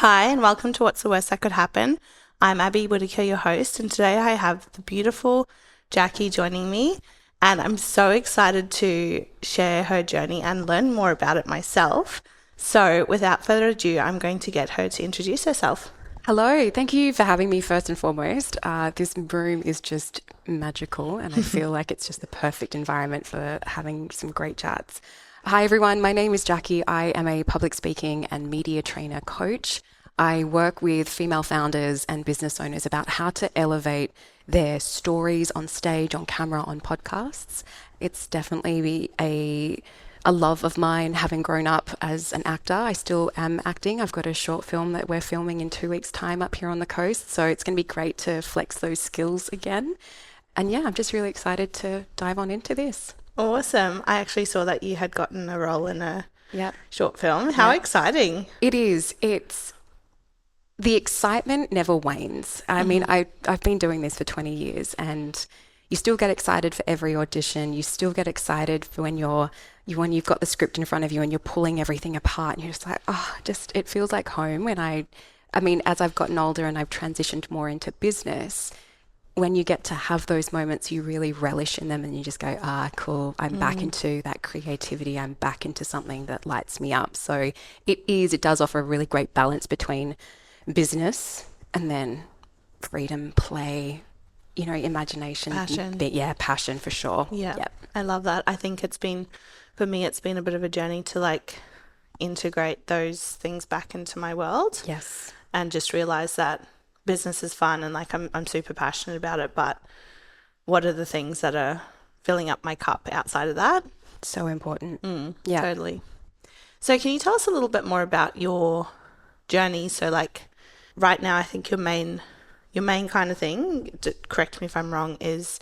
Hi, and welcome to What's the Worst That Could Happen. I'm Abby Whitaker, your host, and today I have the beautiful Jacqui joining me, and I'm so excited to share her journey and learn more about it myself. So without further ado, I'm going to get her to introduce herself. Hello, thank you for having me first and foremost. This room is just magical and I feel like it's just the perfect environment for having some great chats. Hi everyone, my name is Jacqui. I am a public speaking and media trainer coach. I work with female founders and business owners about how to elevate their stories on stage, on camera, on podcasts. It's definitely a love of mine, having grown up as an actor. I still am acting. I've got a short film that we're filming in 2 weeks' time up here on the coast. So it's going to be great to flex those skills again. And yeah, I'm just really excited to dive on into this. Awesome. I actually saw that you had gotten a role in a Yep. short film. How exciting. It is. The excitement never wanes. I mean, I've been doing this for 20 years and you still get excited for every audition. You still get excited for when you've got the script in front of you and you're pulling everything apart and you're just like, it feels like home. When I mean, as I've gotten older and I've transitioned more into business, when you get to have those moments, you really relish in them and you just go, cool, I'm back into that creativity. I'm back into something that lights me up. So it does offer a really great balance between business and then freedom, play, imagination. Passion. Passion for sure. Yeah, Yep. I love that. I think for me, it's been a bit of a journey to integrate those things back into my world. Yes. And just realize that business is fun and I'm super passionate about it, but what are the things that are filling up my cup outside of that? So important. Yeah. Totally. So can you tell us a little bit more about your journey? So right now, I think your main kind of thing, correct me if I'm wrong, is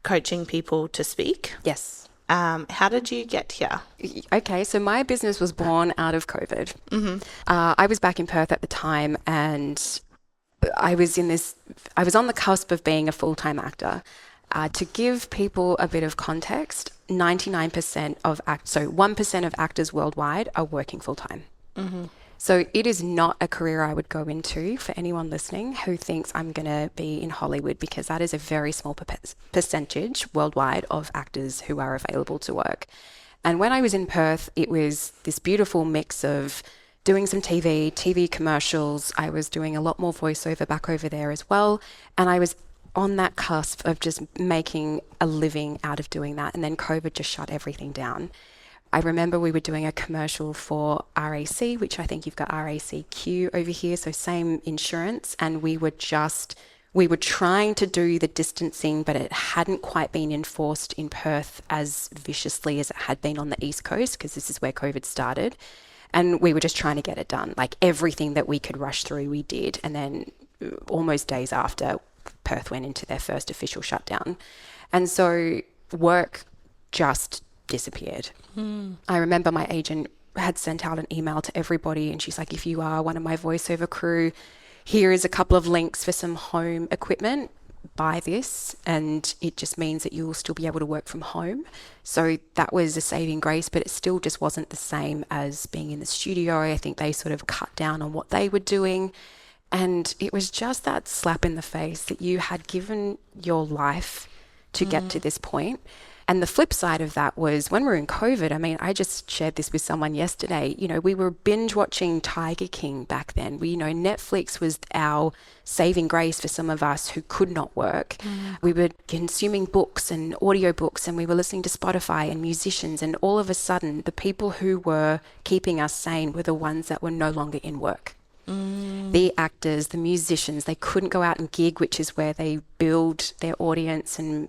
coaching people to speak. Yes. How did you get here? Okay, so my business was born out of COVID. I was back in Perth at the time and I was on the cusp of being a full-time actor. To give people a bit of context, 1% of actors worldwide are working full-time. So it is not a career I would go into for anyone listening who thinks I'm going to be in Hollywood, because that is a very small percentage worldwide of actors who are available to work. And when I was in Perth, it was this beautiful mix of doing some TV commercials. I was doing a lot more voiceover back over there as well. And I was on that cusp of just making a living out of doing that. And then COVID just shut everything down. I remember we were doing a commercial for RAC, which I think you've got RACQ over here, so same insurance. And we were trying to do the distancing, but it hadn't quite been enforced in Perth as viciously as it had been on the East Coast, because this is where COVID started. And we were just trying to get it done. Like everything that we could rush through, we did. And then almost days after, Perth went into their first official shutdown. And so work just disappeared. I remember my agent had sent out an email to everybody and she's like, if you are one of my voiceover crew, here is a couple of links for some home equipment. Buy this and it just means that you will still be able to work from home. So that was a saving grace, but it still just wasn't the same as being in the studio. I think they sort of cut down on what they were doing. And it was just that slap in the face that you had given your life to get to this point. And the flip side of that was when we were in COVID, I mean, I just shared this with someone yesterday, we were binge watching Tiger King back then. Netflix was our saving grace for some of us who could not work. We were consuming books and audiobooks and we were listening to Spotify and musicians. And all of a sudden, the people who were keeping us sane were the ones that were no longer in work. The actors, the musicians, they couldn't go out and gig, which is where they build their audience. And,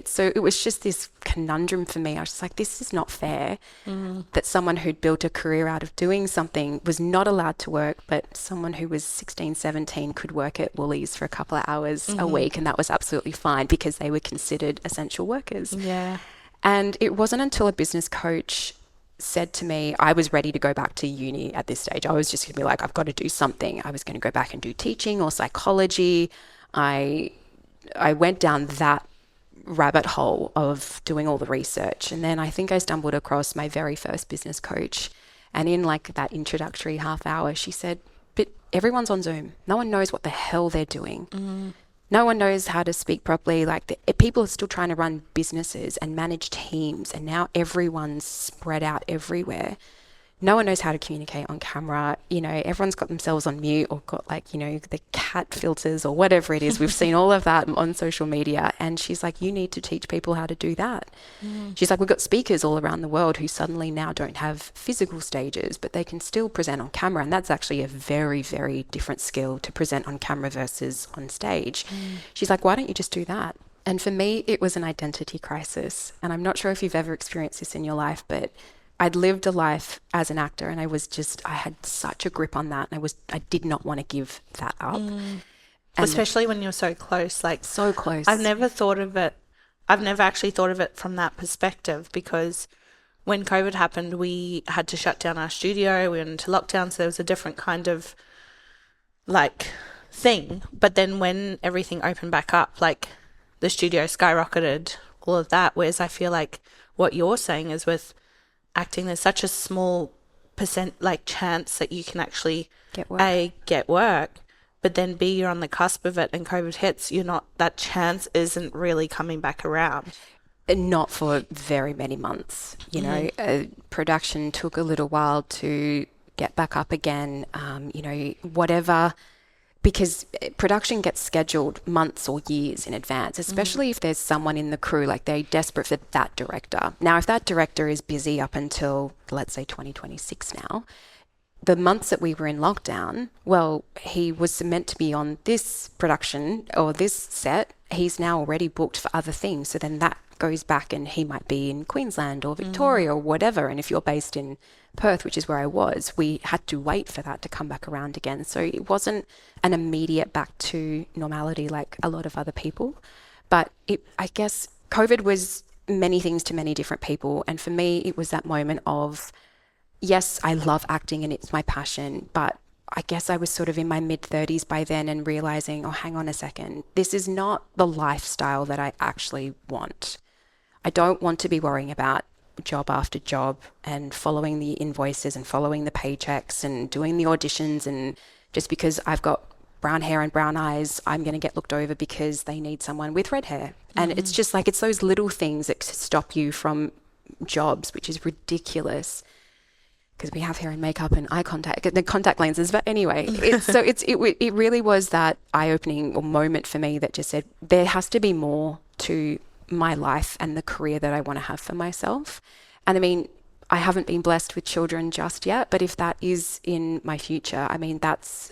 so it was just this conundrum for me. I was just like, this is not fair that someone who'd built a career out of doing something was not allowed to work, but someone who was 16, 17 could work at Woolies for a couple of hours a week. And that was absolutely fine because they were considered essential workers. Yeah. And it wasn't until a business coach said to me, I was ready to go back to uni at this stage. I was just going to be like, I've got to do something. I was going to go back and do teaching or psychology. I went down that rabbit hole of doing all the research. And then I think I stumbled across my very first business coach. And in that introductory half hour, she said, but everyone's on Zoom. No one knows what the hell they're doing. No one knows how to speak properly. Like people are still trying to run businesses and manage teams, and now everyone's spread out everywhere. No one knows how to communicate on camera. You know, everyone's got themselves on mute or got like, you know, the cat filters or whatever it is. We've seen all of that on social media. And she's like, you need to teach people how to do that. She's like, we've got speakers all around the world who suddenly now don't have physical stages, but they can still present on camera. And that's actually a very, very different skill to present on camera versus on stage. She's like, why don't you just do that? And for me, it was an identity crisis. And I'm not sure if you've ever experienced this in your life, but I'd lived a life as an actor, and I had such a grip on that, and I did not want to give that up. And especially when you're so close, like so close. I've never actually thought of it from that perspective, because when COVID happened, we had to shut down our studio, we went into lockdown, so there was a different kind of like thing. But then when everything opened back up, like the studio skyrocketed, all of that, whereas I feel like what you're saying is with acting, there's such a small percent like chance that you can actually get work, but then B, you're on the cusp of it and COVID hits, that chance isn't really coming back around. Not for very many months, you know. Production took a little while to get back up again, you know, whatever, because production gets scheduled months or years in advance, especially if there's someone in the crew, like they're desperate for that director. Now, if that director is busy up until, let's say, 2026 now, the months that we were in lockdown, well, he was meant to be on this production or this set. He's now already booked for other things. So then that goes back and he might be in Queensland or Victoria or whatever. And if you're based in Perth, which is where I was, we had to wait for that to come back around again. So it wasn't an immediate back to normality like a lot of other people. But I guess COVID was many things to many different people. And for me, it was that moment of, yes, I love acting and it's my passion, but I guess I was sort of in my mid-30s by then and realizing, oh, hang on a second, this is not the lifestyle that I actually want. I don't want to be worrying about job after job and following the invoices and following the paychecks and doing the auditions, and just because I've got brown hair and brown eyes, I'm going to get looked over because they need someone with red hair. And it's just like, it's those little things that stop you from jobs, which is ridiculous, because we have hair and makeup and eye contact, the contact lenses. But anyway, it really was that eye-opening moment for me that just said, there has to be more to my life and the career that I want to have for myself. And I mean, I haven't been blessed with children just yet, but if that is in my future, I mean, that's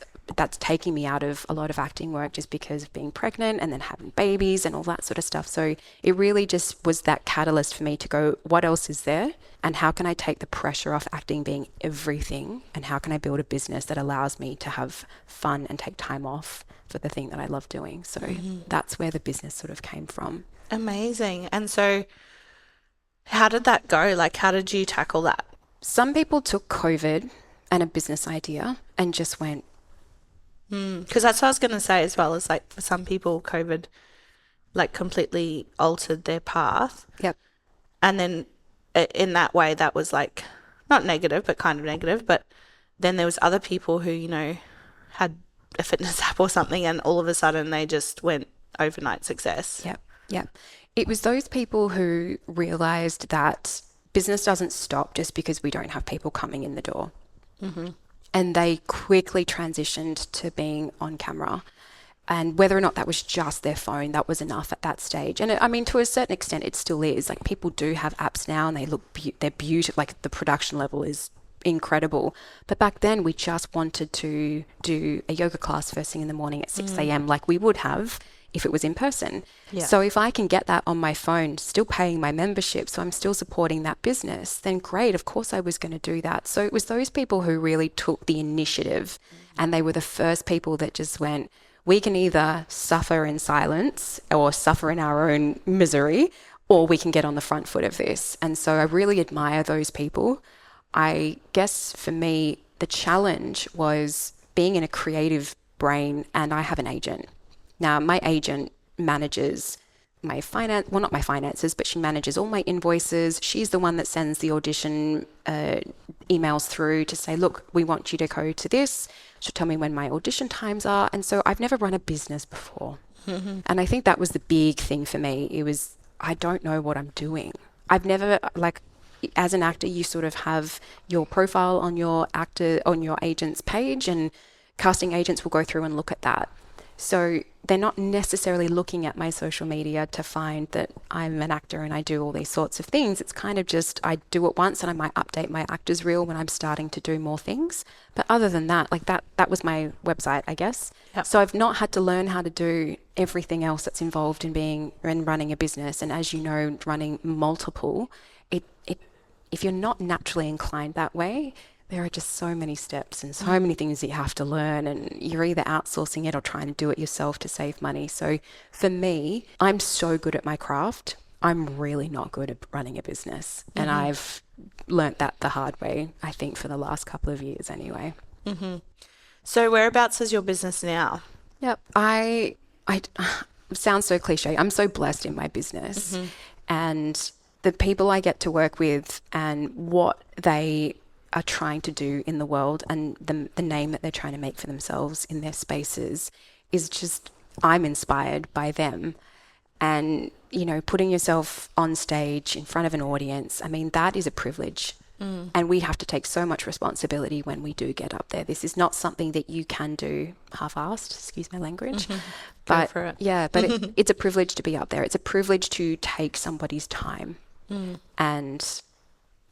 taking me out of a lot of acting work just because of being pregnant and then having babies and all that sort of stuff. So it really just was that catalyst for me to go, what else is there? And how can I take the pressure off acting being everything? And how can I build a business that allows me to have fun and take time off for the thing that I love doing? So that's where the business sort of came from. Amazing. And so how did that go? Like, how did you tackle that? Some people took COVID and a business idea and just went, because that's what I was going to say as well, is like for some people, COVID like completely altered their path. Yep. And then in that way, that was like not negative, but kind of negative. But then there was other people who, you know, had a fitness app or something, and all of a sudden they just went overnight success. Yep. Yep. It was those people who realized that business doesn't stop just because we don't have people coming in the door. And they quickly transitioned to being on camera. And whether or not that was just their phone, that was enough at that stage. And I mean, to a certain extent, it still is. Like, people do have apps now and they look, they're beautiful. Like, the production level is incredible. But back then, we just wanted to do a yoga class first thing in the morning at 6 a.m. like we would have if it was in person. Yeah. So if I can get that on my phone, still paying my membership, so I'm still supporting that business, then great, of course I was going to do that. So it was those people who really took the initiative, and they were the first people that just went, we can either suffer in silence or suffer in our own misery, or we can get on the front foot of this. And so I really admire those people. I guess for me, the challenge was being in a creative brain, and I have an agent. Now, my agent manages my finance, well, not my finances, but she manages all my invoices. She's the one that sends the audition emails through to say, look, we want you to go to this. She'll tell me when my audition times are. And so I've never run a business before. And I think that was the big thing for me. It was, I don't know what I'm doing. I've never, like, as an actor, you sort of have your profile on your agent's page, and casting agents will go through and look at that. So they're not necessarily looking at my social media to find that I'm an actor and I do all these sorts of things. It's kind of just, I do it once and I might update my actor's reel when I'm starting to do more things. But other than that, like that was my website, I guess. Yep. So I've not had to learn how to do everything else that's involved in being and running a business. And as you know, running multiple, if you're not naturally inclined that way, there are just so many steps and so many things that you have to learn, and you're either outsourcing it or trying to do it yourself to save money. So for me, I'm so good at my craft. I'm really not good at running a business. And I've learnt that the hard way, I think, for the last couple of years anyway. So whereabouts is your business now? Yep. I sounds so cliche. I'm so blessed in my business, and the people I get to work with and what they are trying to do in the world, and the name that they're trying to make for themselves in their spaces is just, I'm inspired by them. And, you know, putting yourself on stage in front of an audience, I mean, that is a privilege. And we have to take so much responsibility when we do get up there. This is not something that you can do half-assed, excuse my language. But Go for it. Yeah, but it's a privilege to be up there. It's a privilege to take somebody's time. And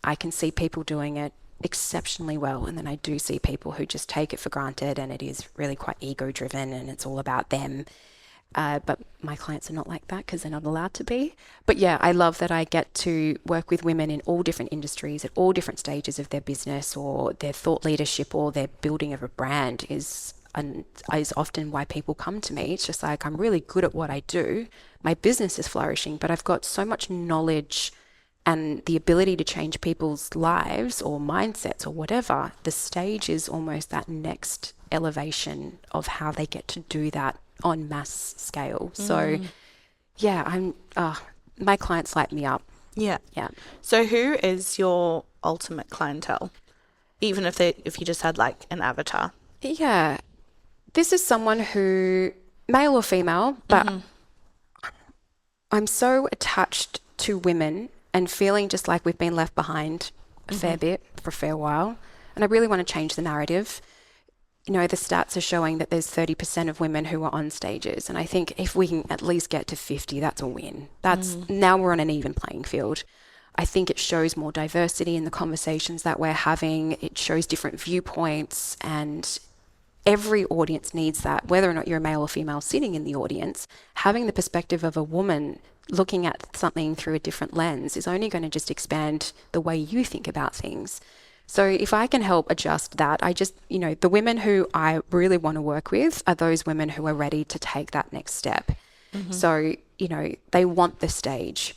I can see people doing it exceptionally well, and then I do see people who just take it for granted, and it is really quite ego driven and it's all about them. But my clients are not like that because they're not allowed to be. But yeah, I love that I get to work with women in all different industries at all different stages of their business or their thought leadership or their building of a brand is often why people come to me. It's just like, I'm really good at what I do. My business is flourishing, but I've got so much knowledge and the ability to change people's lives or mindsets or whatever. The stage is almost that next elevation of how they get to do that on mass scale. So yeah, my clients light me up. Yeah. Yeah. So who is your ultimate clientele? Even if you just had like an avatar? Yeah. This is someone who, male or female, but I'm so attached to women and feeling just like we've been left behind a fair bit for a fair while. And I really want to change the narrative. You know, the stats are showing that there's 30% of women who are on stages. And I think if we can at least get to 50, that's a win. Now we're on an even playing field. I think it shows more diversity in the conversations that we're having. It shows different viewpoints, and every audience needs that, whether or not you're a male or female sitting in the audience. Having the perspective of a woman looking at something through a different lens is only going to just expand the way you think about things. So if I can help adjust that, the women who I really want to work with are those women who are ready to take that next step. So, they want the stage.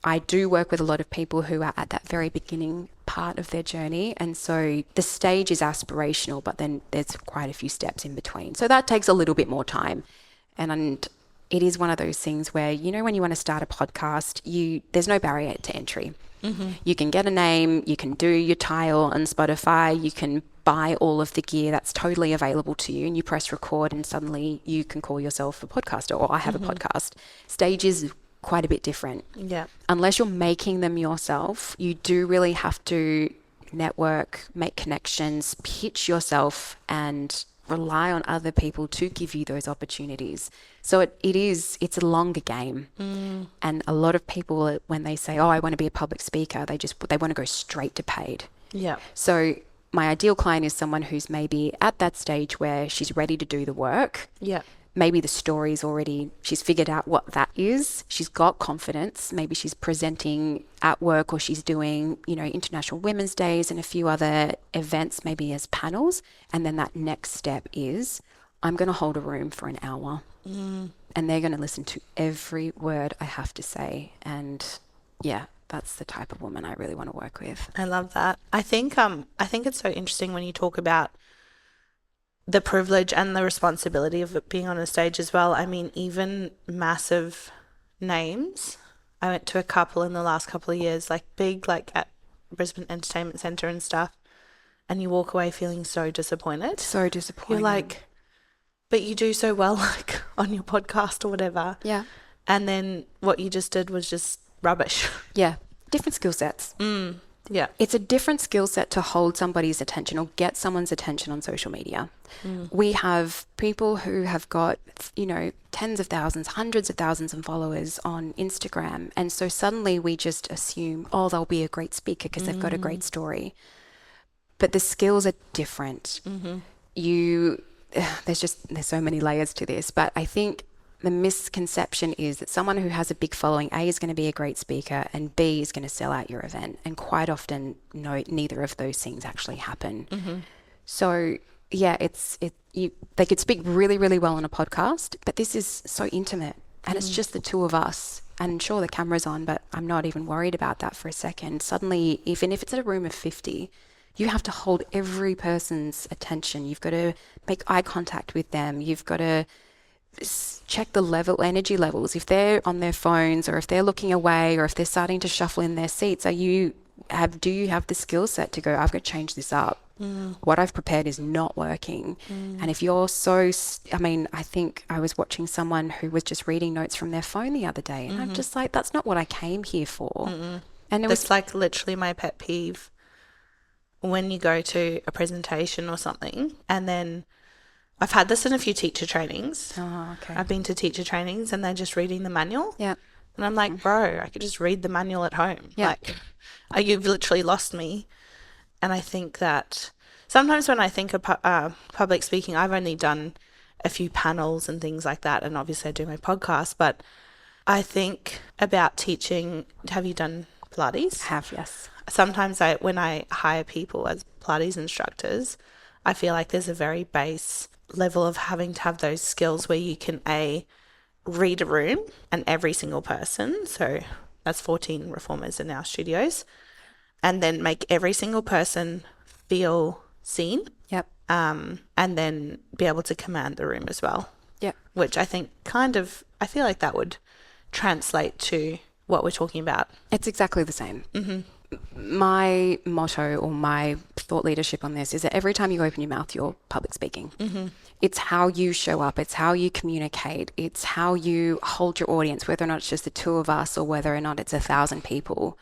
I do work with a lot of people who are at that very beginning part of their journey. And so the stage is aspirational, but then there's quite a few steps in between. So that takes a little bit more time. And it is one of those things where, when you want to start a podcast, there's no barrier to entry. You can get a name, you can do your tile on Spotify, you can buy all of the gear that's totally available to you, and you press record and suddenly you can call yourself a podcaster, or I have a podcast. Stage is quite a bit different. Yeah. Unless you're making them yourself, you do really have to network, make connections, pitch yourself, and rely on other people to give you those opportunities. So it's a longer game. And a lot of people, when they say, I want to be a public speaker, they want to go straight to paid. Yeah. So my ideal client is someone who's maybe at that stage where she's ready to do the work. Yeah. Maybe the story's already, she's figured out what that is. She's got confidence. Maybe she's presenting at work, or she's doing, International Women's Days and a few other events, maybe as panels. And then that next step is, I'm going to hold a room for an hour and they're going to listen to every word I have to say. And yeah, that's the type of woman I really want to work with. I love that. I think it's so interesting when you talk about the privilege and the responsibility of it being on a stage as well. I mean, even massive names. I went to a couple in the last couple of years, like big, like at Brisbane Entertainment Centre and stuff, and you walk away feeling so disappointed. So disappointed. You're like, but you do so well, like on your podcast or whatever. Yeah. And then what you just did was just rubbish. Yeah. Different skill sets. Yeah. It's a different skill set to hold somebody's attention or get someone's attention on social media. We have people who have got, tens of thousands, hundreds of thousands of followers on Instagram. And so suddenly we just assume, oh, they'll be a great speaker because they've got a great story. But the skills are different. There's so many layers to this. But I think the misconception is that someone who has a big following, A, is going to be a great speaker, and B, is going to sell out your event. And quite often, no, neither of those things actually happen. So, yeah, they could speak really, really well on a podcast, but this is so intimate, and it's just the two of us. And sure, the camera's on, but I'm not even worried about that for a second. Suddenly, even if it's a room of 50, you have to hold every person's attention. You've got to make eye contact with them. You've got to check the energy levels. If they're on their phones, or if they're looking away, or if they're starting to shuffle in their seats, do you have the skill set to go, I've got to change this up. What I've prepared is not working. And if you're I think I was watching someone who was just reading notes from their phone the other day, and I'm just like, that's not what I came here for. And It's like literally my pet peeve when you go to a presentation or something, and then I've had this in a few teacher trainings. Oh, okay. I've been to teacher trainings and they're just reading the manual. Yeah. And I'm like, bro, I could just read the manual at home. Yeah. Like, you've literally lost me. And I think that sometimes when I think of public speaking, I've only done a few panels and things like that. And obviously I do my podcast, but I think about teaching. Have you done Pilates? Have, yes. Sometimes when I hire people as Pilates instructors, I feel like there's a very base level of having to have those skills where you can read a room and every single person. So that's 14 reformers in our studios, and then make every single person feel seen. Yep. And then be able to command the room as well. Yep. Which I think I feel like that would translate to what we're talking about. It's exactly the same. My motto or my thought leadership on this is that every time you open your mouth, you're public speaking. It's how you show up. It's how you communicate. It's how you hold your audience, whether or not it's just the two of us or whether or not it's 1,000 people.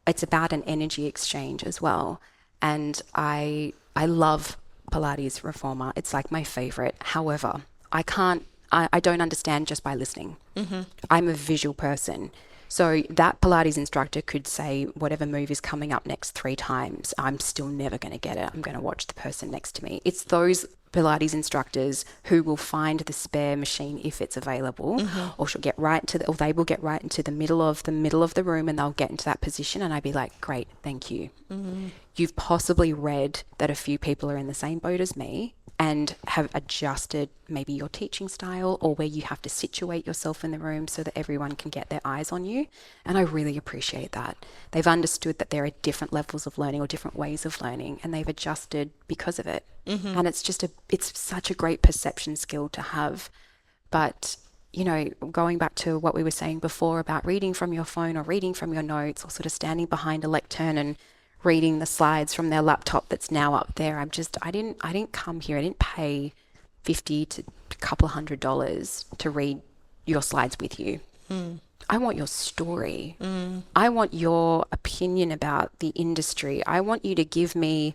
It's about an energy exchange as well. And I love Pilates Reformer. It's like my favorite. However, I don't understand just by listening. I'm a visual person. So that Pilates instructor could say whatever move is coming up next 3 times. I'm still never going to get it. I'm going to watch the person next to me. It's those Pilates instructors who will find the spare machine if it's available, or they will get right into the middle of the room, and they'll get into that position. And I'd be like, great, thank you. You've possibly read that a few people are in the same boat as me and have adjusted maybe your teaching style, or where you have to situate yourself in the room so that everyone can get their eyes on you. And I really appreciate that. They've understood that there are different levels of learning or different ways of learning, and they've adjusted because of it. And it's such a great perception skill to have. But, going back to what we were saying before about reading from your phone or reading from your notes, or sort of standing behind a lectern and reading the slides from their laptop that's now up there. I didn't come here. I didn't pay $50 to a couple $100 to read your slides with you. I want your story. I want your opinion about the industry. I want you to give me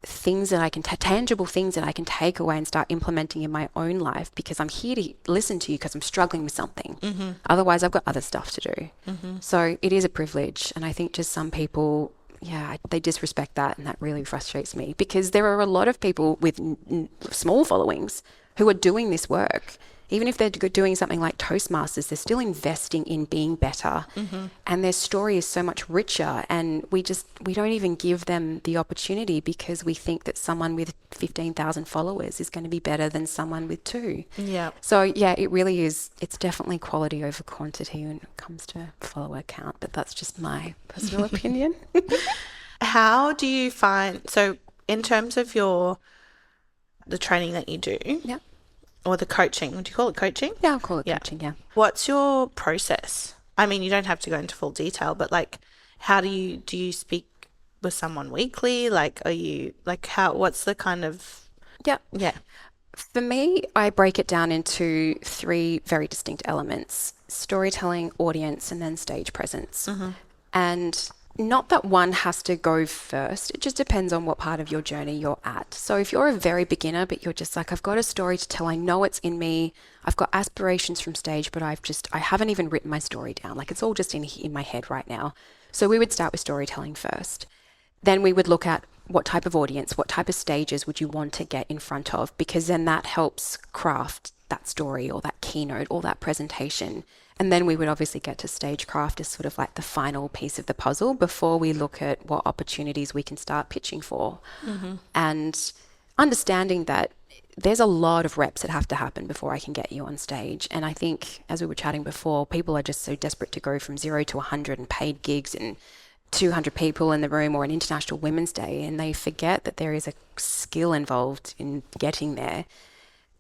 things that I can, tangible things that I can take away and start implementing in my own life, because I'm here to listen to you because I'm struggling with something. Otherwise, I've got other stuff to do. So it is a privilege. And I think just some people, they disrespect that, and that really frustrates me, because there are a lot of people with small followings who are doing this work. Even if they're doing something like Toastmasters, they're still investing in being better, and their story is so much richer, and we don't even give them the opportunity, because we think that someone with 15,000 followers is going to be better than someone with 2. So it really is. It's definitely quality over quantity when it comes to follower count, but that's just my personal opinion. How do you find, so in terms of the training that you do, or the coaching. Would you call it coaching? Yeah, I'll call it Yeah. coaching, yeah. What's your process? I mean, you don't have to go into full detail, but like, how do you speak with someone weekly? Like, are you like what's the kind of, Yeah. yeah. For me, I break it down into three very distinct elements: storytelling, audience, and then stage presence. And not that one has to go first. It just depends on what part of your journey you're at. So if you're a very beginner, but you're just like, I've got a story to tell, I know it's in me, I've got aspirations from stage, but I haven't even written my story down. Like, it's all just in my head right now. So we would start with storytelling first. Then we would look at what type of audience, what type of stages would you want to get in front of, because then that helps craft that story or that keynote or that presentation. And then we would obviously get to stagecraft as sort of like the final piece of the puzzle before we look at what opportunities we can start pitching for. And understanding that there's a lot of reps that have to happen before I can get you on stage. And I think, as we were chatting before, people are just so desperate to go from 0 to 100 and paid gigs and 200 people in the room or an International Women's Day, and they forget that there is a skill involved in getting there.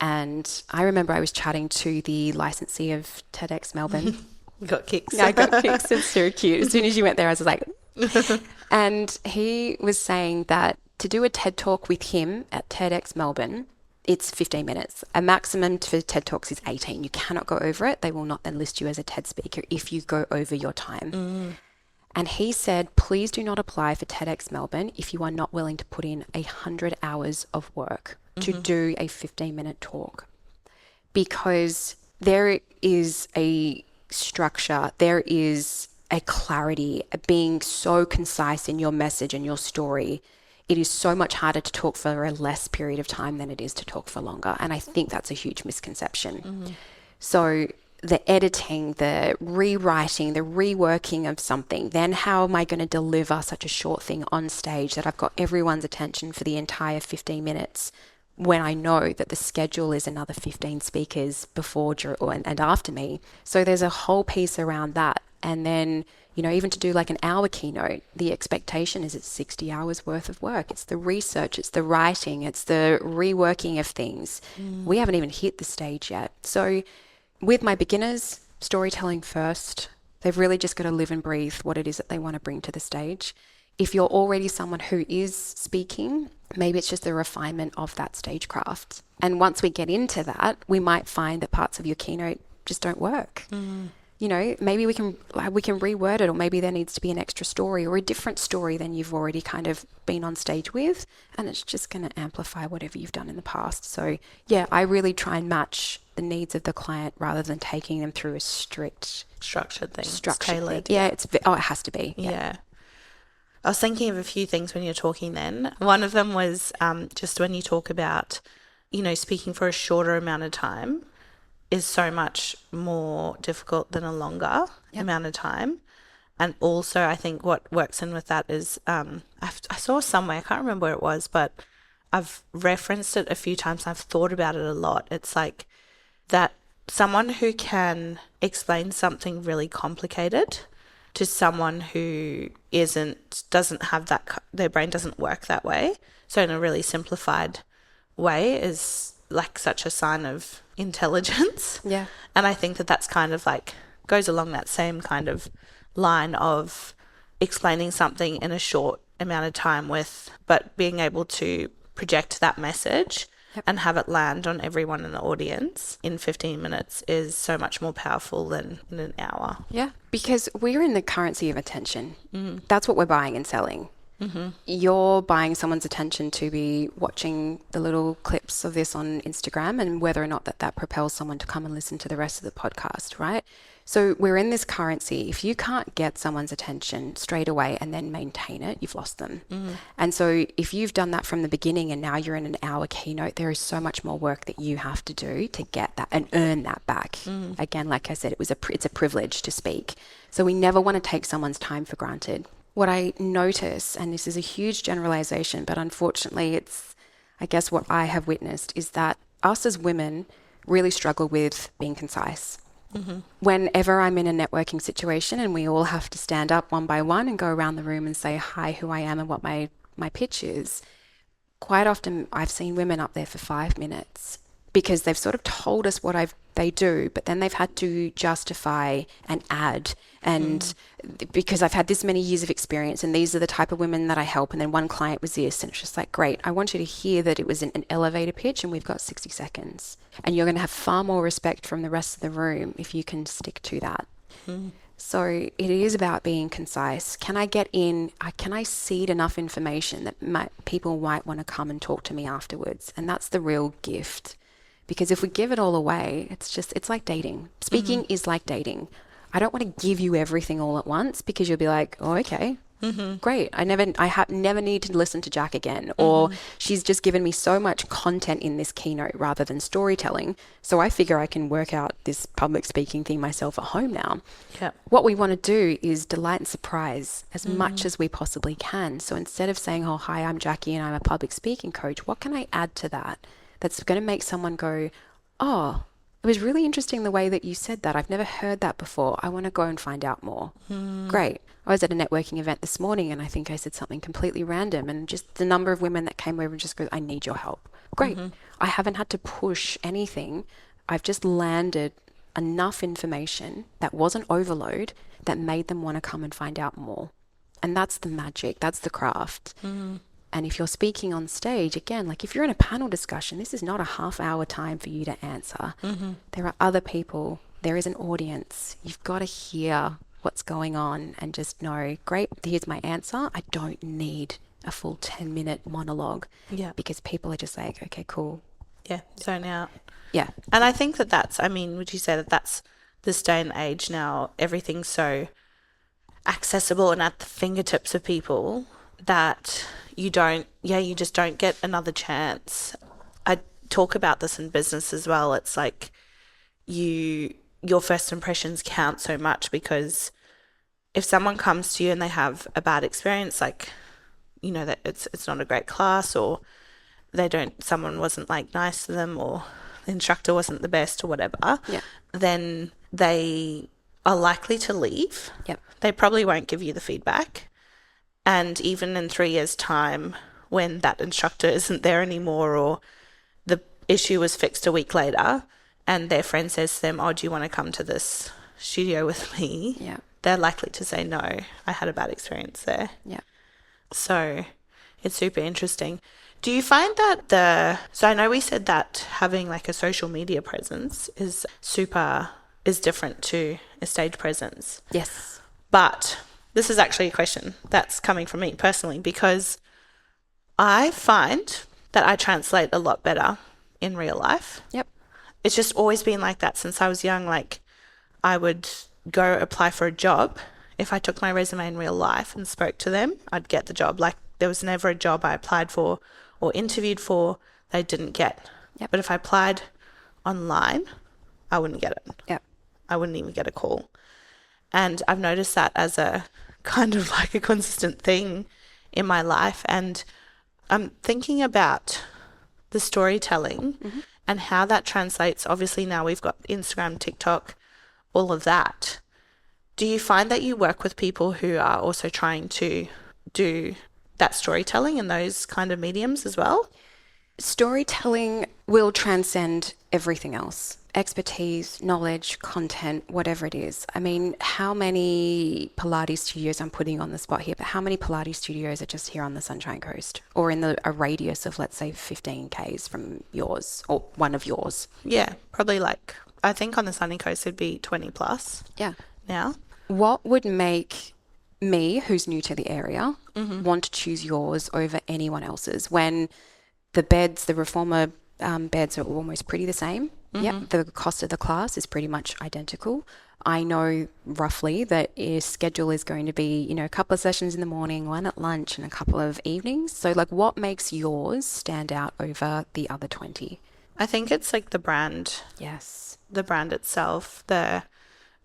And I remember I was chatting to the licensee of TEDx Melbourne. You got kicks. Yeah, I got kicks. It's so cute. As soon as you went there, I was like, and he was saying that to do a TED Talk with him at TEDx Melbourne, it's 15 minutes. A maximum for TED Talks is 18. You cannot go over it. They will not then list you as a TED speaker if you go over your time. And he said, please do not apply for TEDx Melbourne if you are not willing to put in 100 hours of work to do a 15-minute talk. Because there is a structure, there is a clarity, being so concise in your message and your story. It is so much harder to talk for a less period of time than it is to talk for longer. And I think that's a huge misconception. So the editing, the rewriting, the reworking of something, then how am I going to deliver such a short thing on stage that I've got everyone's attention for the entire 15 minutes when I know that the schedule is another 15 speakers before, during, and after me. So there's a whole piece around that. And then, you know, even to do like an hour keynote, the expectation is it's 60 hours worth of work. It's the research, it's the writing, it's the reworking of things. We haven't even hit the stage yet. So with my beginners, storytelling first. They've really just got to live and breathe what it is that they want to bring to the stage. If you're already someone who is speaking, maybe it's just the refinement of that stagecraft. And once we get into that, we might find that parts of your keynote just don't work. You know, maybe we can reword it, or maybe there needs to be an extra story or a different story than you've already kind of been on stage with, and it's just going to amplify whatever you've done in the past. So yeah, I really try and match the needs of the client rather than taking them through a strict Structured thing. tailored. Yeah, it has to be. Yeah. I was thinking of a few things when you're talking then. One of them was just when you talk about, you know, speaking for a shorter amount of time is so much more difficult than a longer amount of time. And also I think what works in with that is I saw somewhere, I can't remember where it was, but I've referenced it a few times. I've thought about it a lot. It's like that someone who can explain something really complicated to someone who doesn't have that, their brain doesn't work that way. So in a really simplified way is like such a sign of intelligence. Yeah. And I think that that's kind of like goes along that same kind of line of explaining something in a short amount of time but being able to project that message and have it land on everyone in the audience in 15 minutes is so much more powerful than in an hour. Yeah, because we're in the currency of attention. That's what we're buying and selling. You're buying someone's attention to be watching the little clips of this on Instagram, and whether or not that propels someone to come and listen to the rest of the podcast, right? So we're in this currency. If you can't get someone's attention straight away and then maintain it, you've lost them. And so if you've done that from the beginning and now you're in an hour keynote, there is so much more work that you have to do to get that and earn that back. Again, like I said, it's a privilege to speak. So we never want to take someone's time for granted. What I notice, and this is a huge generalization, but unfortunately it's, I guess, what I have witnessed, is that us as women really struggle with being concise. Whenever I'm in a networking situation and we all have to stand up one by one and go around the room and say, hi, who I am and what my pitch is, quite often I've seen women up there for 5 minutes because they've sort of told us what they do, but then they've had to justify and add. And because I've had this many years of experience and these are the type of women that I help, and then one client was this, and it's just like, great, I want you to hear that it was an elevator pitch and we've got 60 seconds. And you're going to have far more respect from the rest of the room if you can stick to that. So it is about being concise. Can I seed enough information that people might want to come and talk to me afterwards? And that's the real gift. Because if we give it all away, it's like dating. Speaking is like dating. I don't want to give you everything all at once, because you'll be like, oh, okay, great. I never need to listen to Jack again. Or she's just given me so much content in this keynote rather than storytelling. So I figure I can work out this public speaking thing myself at home now. Yeah. What we want to do is delight and surprise as much as we possibly can. So instead of saying, oh, hi, I'm Jacqui and I'm a public speaking coach, what can I add to that that's going to make someone go, oh, it was really interesting the way that you said that. I've never heard that before. I want to go and find out more. Great. I was at a networking event this morning and I think I said something completely random, and just the number of women that came over and just go, I need your help. Great. I haven't had to push anything. I've just landed enough information that wasn't overload that made them want to come and find out more. And that's the magic. That's the craft. And if you're speaking on stage, again, like if you're in a panel discussion, this is not a half-hour time for you to answer. There are other people. There is an audience. You've got to hear what's going on and just know, great, here's my answer. I don't need a full 10-minute monologue. Yeah. Because people are just like, okay, cool. Yeah. Zone out. Yeah. And I think would you say that that's this day and age now, everything's so accessible and at the fingertips of people that you just don't get another chance. I talk about this in business as well. It's like your first impressions count so much, because if someone comes to you and they have a bad experience, like, you know, that it's not a great class, or someone wasn't like nice to them, or the instructor wasn't the best, or whatever, then they are likely to leave. Yep. They probably won't give you the feedback. And even in 3 years' time, when that instructor isn't there anymore, or the issue was fixed a week later, and their friend says to them, oh, do you want to come to this studio with me? Yeah. They're likely to say, no, I had a bad experience there. Yeah. So it's super interesting. Do you find that so I know we said that having like a social media presence is different to a stage presence. Yes. But this is actually a question that's coming from me personally, because I find that I translate a lot better in real life. Yep. It's just always been like that since I was young. Like, I would go apply for a job. If I took my resume in real life and spoke to them, I'd get the job. Like, there was never a job I applied for or interviewed for they didn't get. Yep. But if I applied online, I wouldn't get it. Yep. I wouldn't even get a call. And I've noticed that as a kind of like a consistent thing in my life. And I'm thinking about the storytelling and how that translates. Obviously now we've got Instagram, TikTok, all of that. Do you find that you work with people who are also trying to do that storytelling in those kind of mediums as well? Storytelling will transcend everything else. Expertise, knowledge, content, whatever it is. I mean, how many Pilates studios, I'm putting on the spot here, but how many Pilates studios are just here on the Sunshine Coast, or in a radius of, let's say, 15 Ks from yours, or one of yours? Yeah, probably like, I think on the Sunny Coast it'd be 20 plus. Yeah. Now. What would make me, who's new to the area, want to choose yours over anyone else's, when the beds, the reformer beds, are almost pretty the same? Yep, the cost of the class is pretty much identical. I know roughly that your schedule is going to be, you know, a couple of sessions in the morning, one at lunch, and a couple of evenings. So, like, what makes yours stand out over the other 20? I think it's like the brand. Yes. The brand itself, the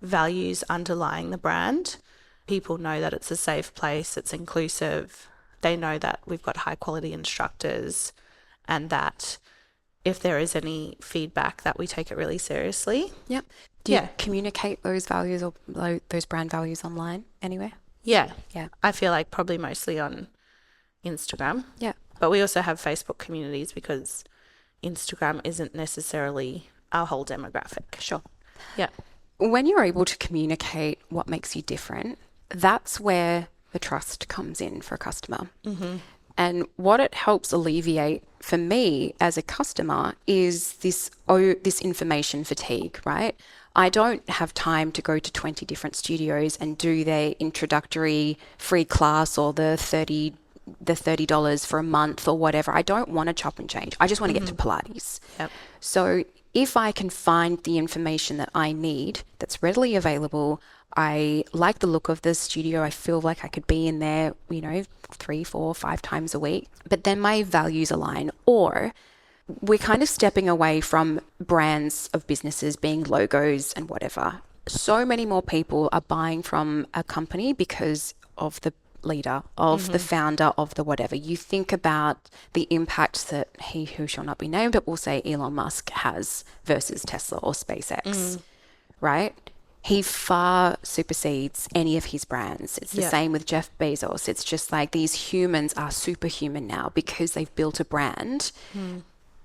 values underlying the brand. People know that it's a safe place, it's inclusive. They know that we've got high quality instructors, and that if there is any feedback, that we take it really seriously. Yep. Do you communicate those values or those brand values online anywhere? Yeah. Yeah. I feel like probably mostly on Instagram. Yeah. But we also have Facebook communities because, Instagram isn't necessarily our whole demographic. Sure. Yeah. When you're able to communicate what makes you different, that's where the trust comes in for a customer. And what it helps alleviate for me as a customer is this information fatigue, right? I don't have time to go to 20 different studios and do their introductory free class or the $30 for a month or whatever. I don't want to chop and change. I just want to get to Pilates. Yep. So if I can find the information that I need that's readily available, I like the look of the studio. I feel like I could be in there, 3, 4, 5 times a week, but then my values align, or we're kind of stepping away from brands of businesses being logos and whatever. So many more people are buying from a company because of the leader, of the founder, of the whatever. You think about the impact that he who shall not be named, but we'll say Elon Musk has versus Tesla or SpaceX, right? He far supersedes any of his brands. It's the same with Jeff Bezos. It's just like these humans are superhuman now because they've built a brand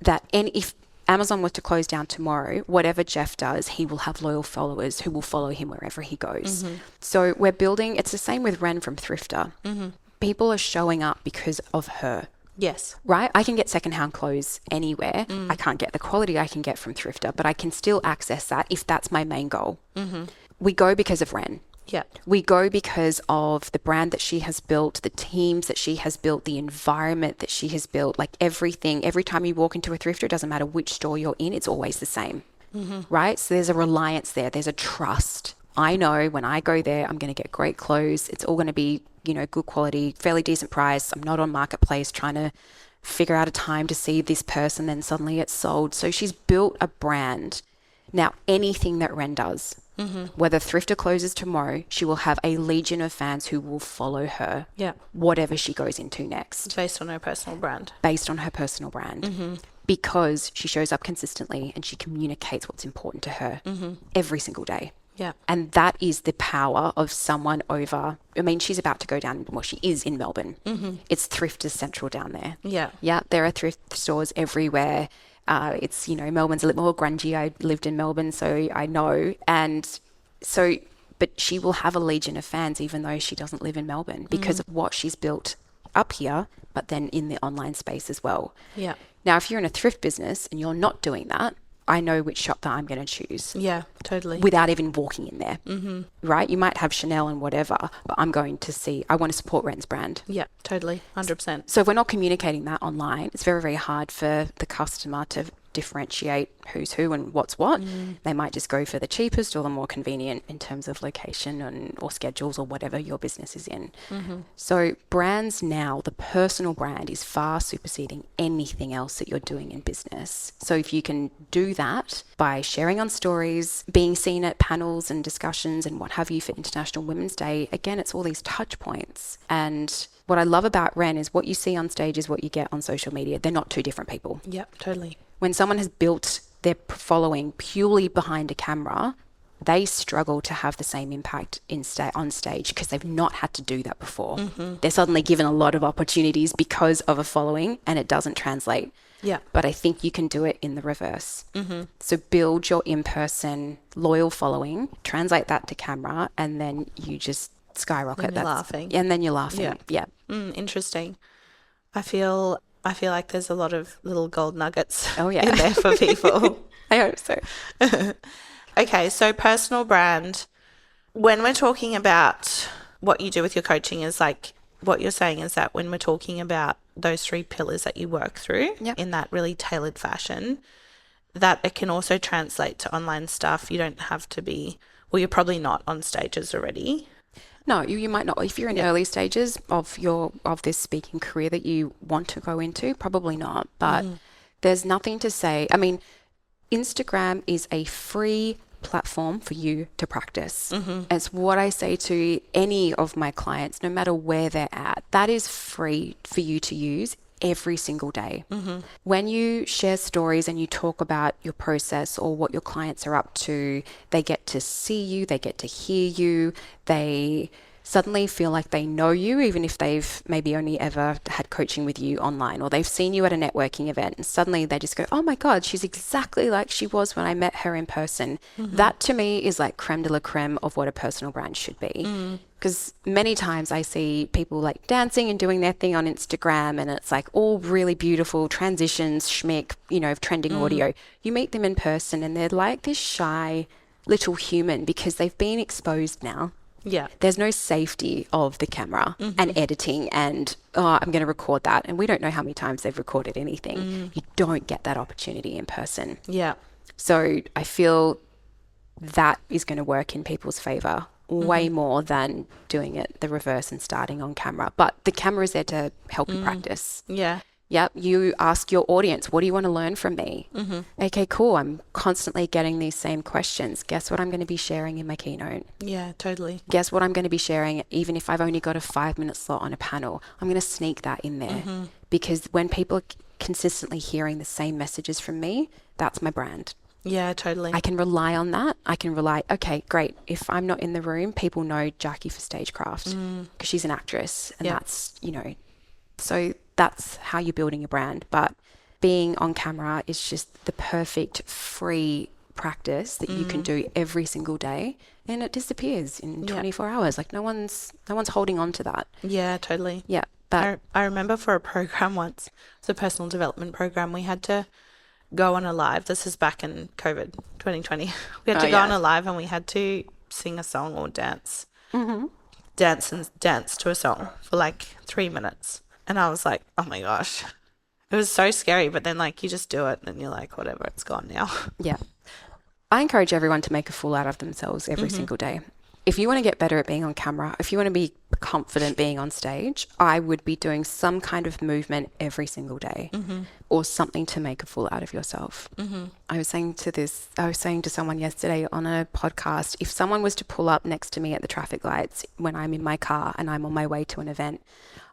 that if Amazon was to close down tomorrow, whatever Jeff does, he will have loyal followers who will follow him wherever he goes. So we're building, it's the same with Ren from Thrifter. People are showing up because of her. Yes. Right? I can get secondhand clothes anywhere. I can't get the quality I can get from Thrifter, but I can still access that if that's my main goal. We go because of Ren. Yeah. We go because of the brand that she has built, the teams that she has built, the environment that she has built, like everything. Every time you walk into a Thrifter, it doesn't matter which store you're in, it's always the same. Right? So there's a reliance there. There's a trust. I know when I go there, I'm going to get great clothes. It's all going to be, good quality, fairly decent price. I'm not on Marketplace trying to figure out a time to see this person, then suddenly it's sold. So she's built a brand. Now, anything that Ren does, whether Thrifter closes tomorrow, she will have a legion of fans who will follow her, whatever she goes into next. Based on her personal brand. Based on her personal brand. Because she shows up consistently and she communicates what's important to her every single day. Yeah. And that is the power of someone over. I mean, she's about to go down. Well, she is in Melbourne. It's Thrifters Central down there. Yeah. Yeah. There are thrift stores everywhere. It's, Melbourne's a little more grungy. I lived in Melbourne, so I know. And so, but she will have a legion of fans, even though she doesn't live in Melbourne, because of what she's built up here, but then in the online space as well. Yeah. Now, if you're in a thrift business and you're not doing that, I know which shop that I'm going to choose. Yeah, totally. Without even walking in there, right? You might have Chanel and whatever, but I want to support Ren's brand. Yeah, totally, 100%. So if we're not communicating that online, it's very, very hard for the customer to differentiate who's who and what's what. They might just go for the cheapest or the more convenient in terms of location or schedules or whatever your business is in. So brands now, the personal brand is far superseding anything else that you're doing in business. So if you can do that by sharing on stories, being seen at panels and discussions and what have you for International Women's Day, again, it's all these touch points. And what I love about Ren is what you see on stage is what you get on social media. They're not two different people. Yep, totally. When someone has built their following purely behind a camera, they struggle to have the same impact on stage because they've not had to do that before. They're suddenly given a lot of opportunities because of a following and it doesn't translate. Yeah. But I think you can do it in the reverse. So build your in-person loyal following, translate that to camera, and then you just skyrocket. And you're laughing. And then you're laughing. Yeah. Interesting. I feel like there's a lot of little gold nuggets in there for people. I hope so. Okay, so personal brand. When we're talking about what you do with your coaching is like what you're saying is that when we're talking about those 3 pillars that you work through in that really tailored fashion, that it can also translate to online stuff. You don't have to be, well, you're probably not on stages already. No, you might not. If you're in early stages of this speaking career that you want to go into, probably not. But there's nothing to say. I mean, Instagram is a free platform for you to practice. It's what I say to any of my clients, no matter where they're at. That is free for you to use every single day. When you share stories and you talk about your process or what your clients are up to, they get to see you, they get to hear you, they suddenly feel like they know you, even if they've maybe only ever had coaching with you online, or they've seen you at a networking event, and suddenly they just go, oh my God, she's exactly like she was when I met her in person. That to me is like creme de la creme of what a personal brand should be. Because many times I see people like dancing and doing their thing on Instagram, and it's like all really beautiful transitions, schmick, you know, trending audio. You meet them in person and they're like this shy little human because they've been exposed now. Yeah. There's no safety of the camera and editing and, oh, I'm going to record that. And we don't know how many times they've recorded anything. You don't get that opportunity in person. Yeah. So I feel that is going to work in people's favor way more than doing it the reverse and starting on camera. But the camera is there to help you practice. Yeah. Yep. You ask your audience, what do you want to learn from me? Okay, cool. I'm constantly getting these same questions. Guess what I'm going to be sharing in my keynote? Yeah, totally. Guess what I'm going to be sharing, even if I've only got a 5-minute slot on a panel? I'm going to sneak that in there because when people are consistently hearing the same messages from me, that's my brand. Yeah, totally. I can rely on that. I can rely, okay, great. If I'm not in the room, people know Jacqui for stagecraft because she's an actress and that's, you know, so that's how you're building a brand. But being on camera is just the perfect free practice that you can do every single day, and it disappears in 24 hours. Like no one's holding on to that. Yeah, totally. Yeah. But I remember for a program once, it's a personal development program, we had to go on a live. This is back in COVID 2020. We had to go on a live and we had to sing a song or dance. Dance to a song for like 3 minutes. And I was like, oh my gosh. It was so scary, but then like you just do it and you're like, whatever, it's gone now. yeah. I encourage everyone to make a fool out of themselves every single day. If you want to get better at being on camera, if you want to be confident being on stage, I would be doing some kind of movement every single day or something to make a fool out of yourself. I was saying to someone yesterday on a podcast, if someone was to pull up next to me at the traffic lights when I'm in my car and I'm on my way to an event,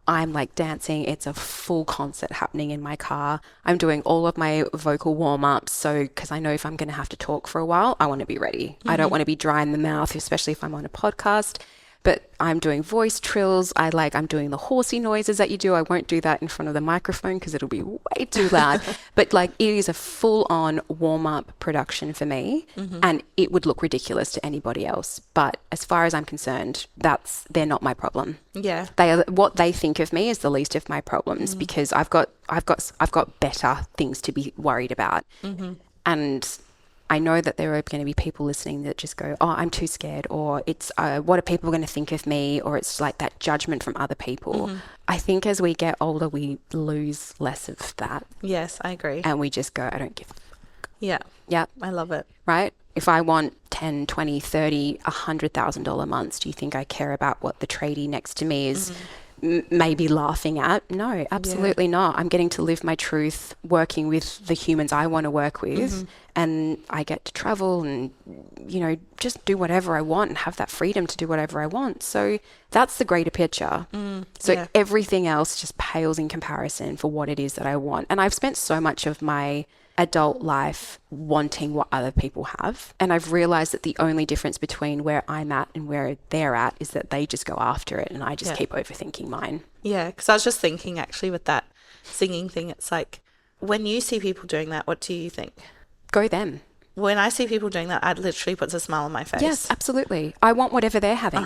I'm like dancing. It's a full concert happening in my car. I'm doing all of my vocal warm-ups. So, because I know if I'm going to have to talk for a while, I want to be ready. I don't want to be dry in the mouth, especially if I'm on a podcast. But I'm doing voice trills. I'm doing the horsey noises that you do. I won't do that in front of the microphone because it'll be way too loud. But like it is a full-on warm-up production for me, and it would look ridiculous to anybody else. But as far as I'm concerned, they're not my problem. Yeah. What they think of me is the least of my problems because I've got better things to be worried about. And I know that there are going to be people listening that just go, oh, I'm too scared, or it's what are people going to think of me, or it's like that judgment from other people. I think as we get older, we lose less of that. Yes, I agree. And we just go, I don't give a fuck. Yeah. Yeah. I love it. Right? If I want 10, 20, 30, $100,000 months, do you think I care about what the tradie next to me is maybe laughing at? No, absolutely not. I'm getting to live my truth, working with the humans I want to work with, and I get to travel and, you know, just do whatever I want and have that freedom to do whatever I want. So that's the greater picture. So everything else just pales in comparison for what it is that I want. And I've spent so much of my adult life wanting what other people have, and I've realized that the only difference between where I'm at and where they're at is that they just go after it and I just keep overthinking mine. Yeah, because I was just thinking actually with that singing thing, it's like when you see people doing that, what do you think? Go them. When I see people doing that, it literally puts a smile on my face. Yes, absolutely. I want whatever they're having.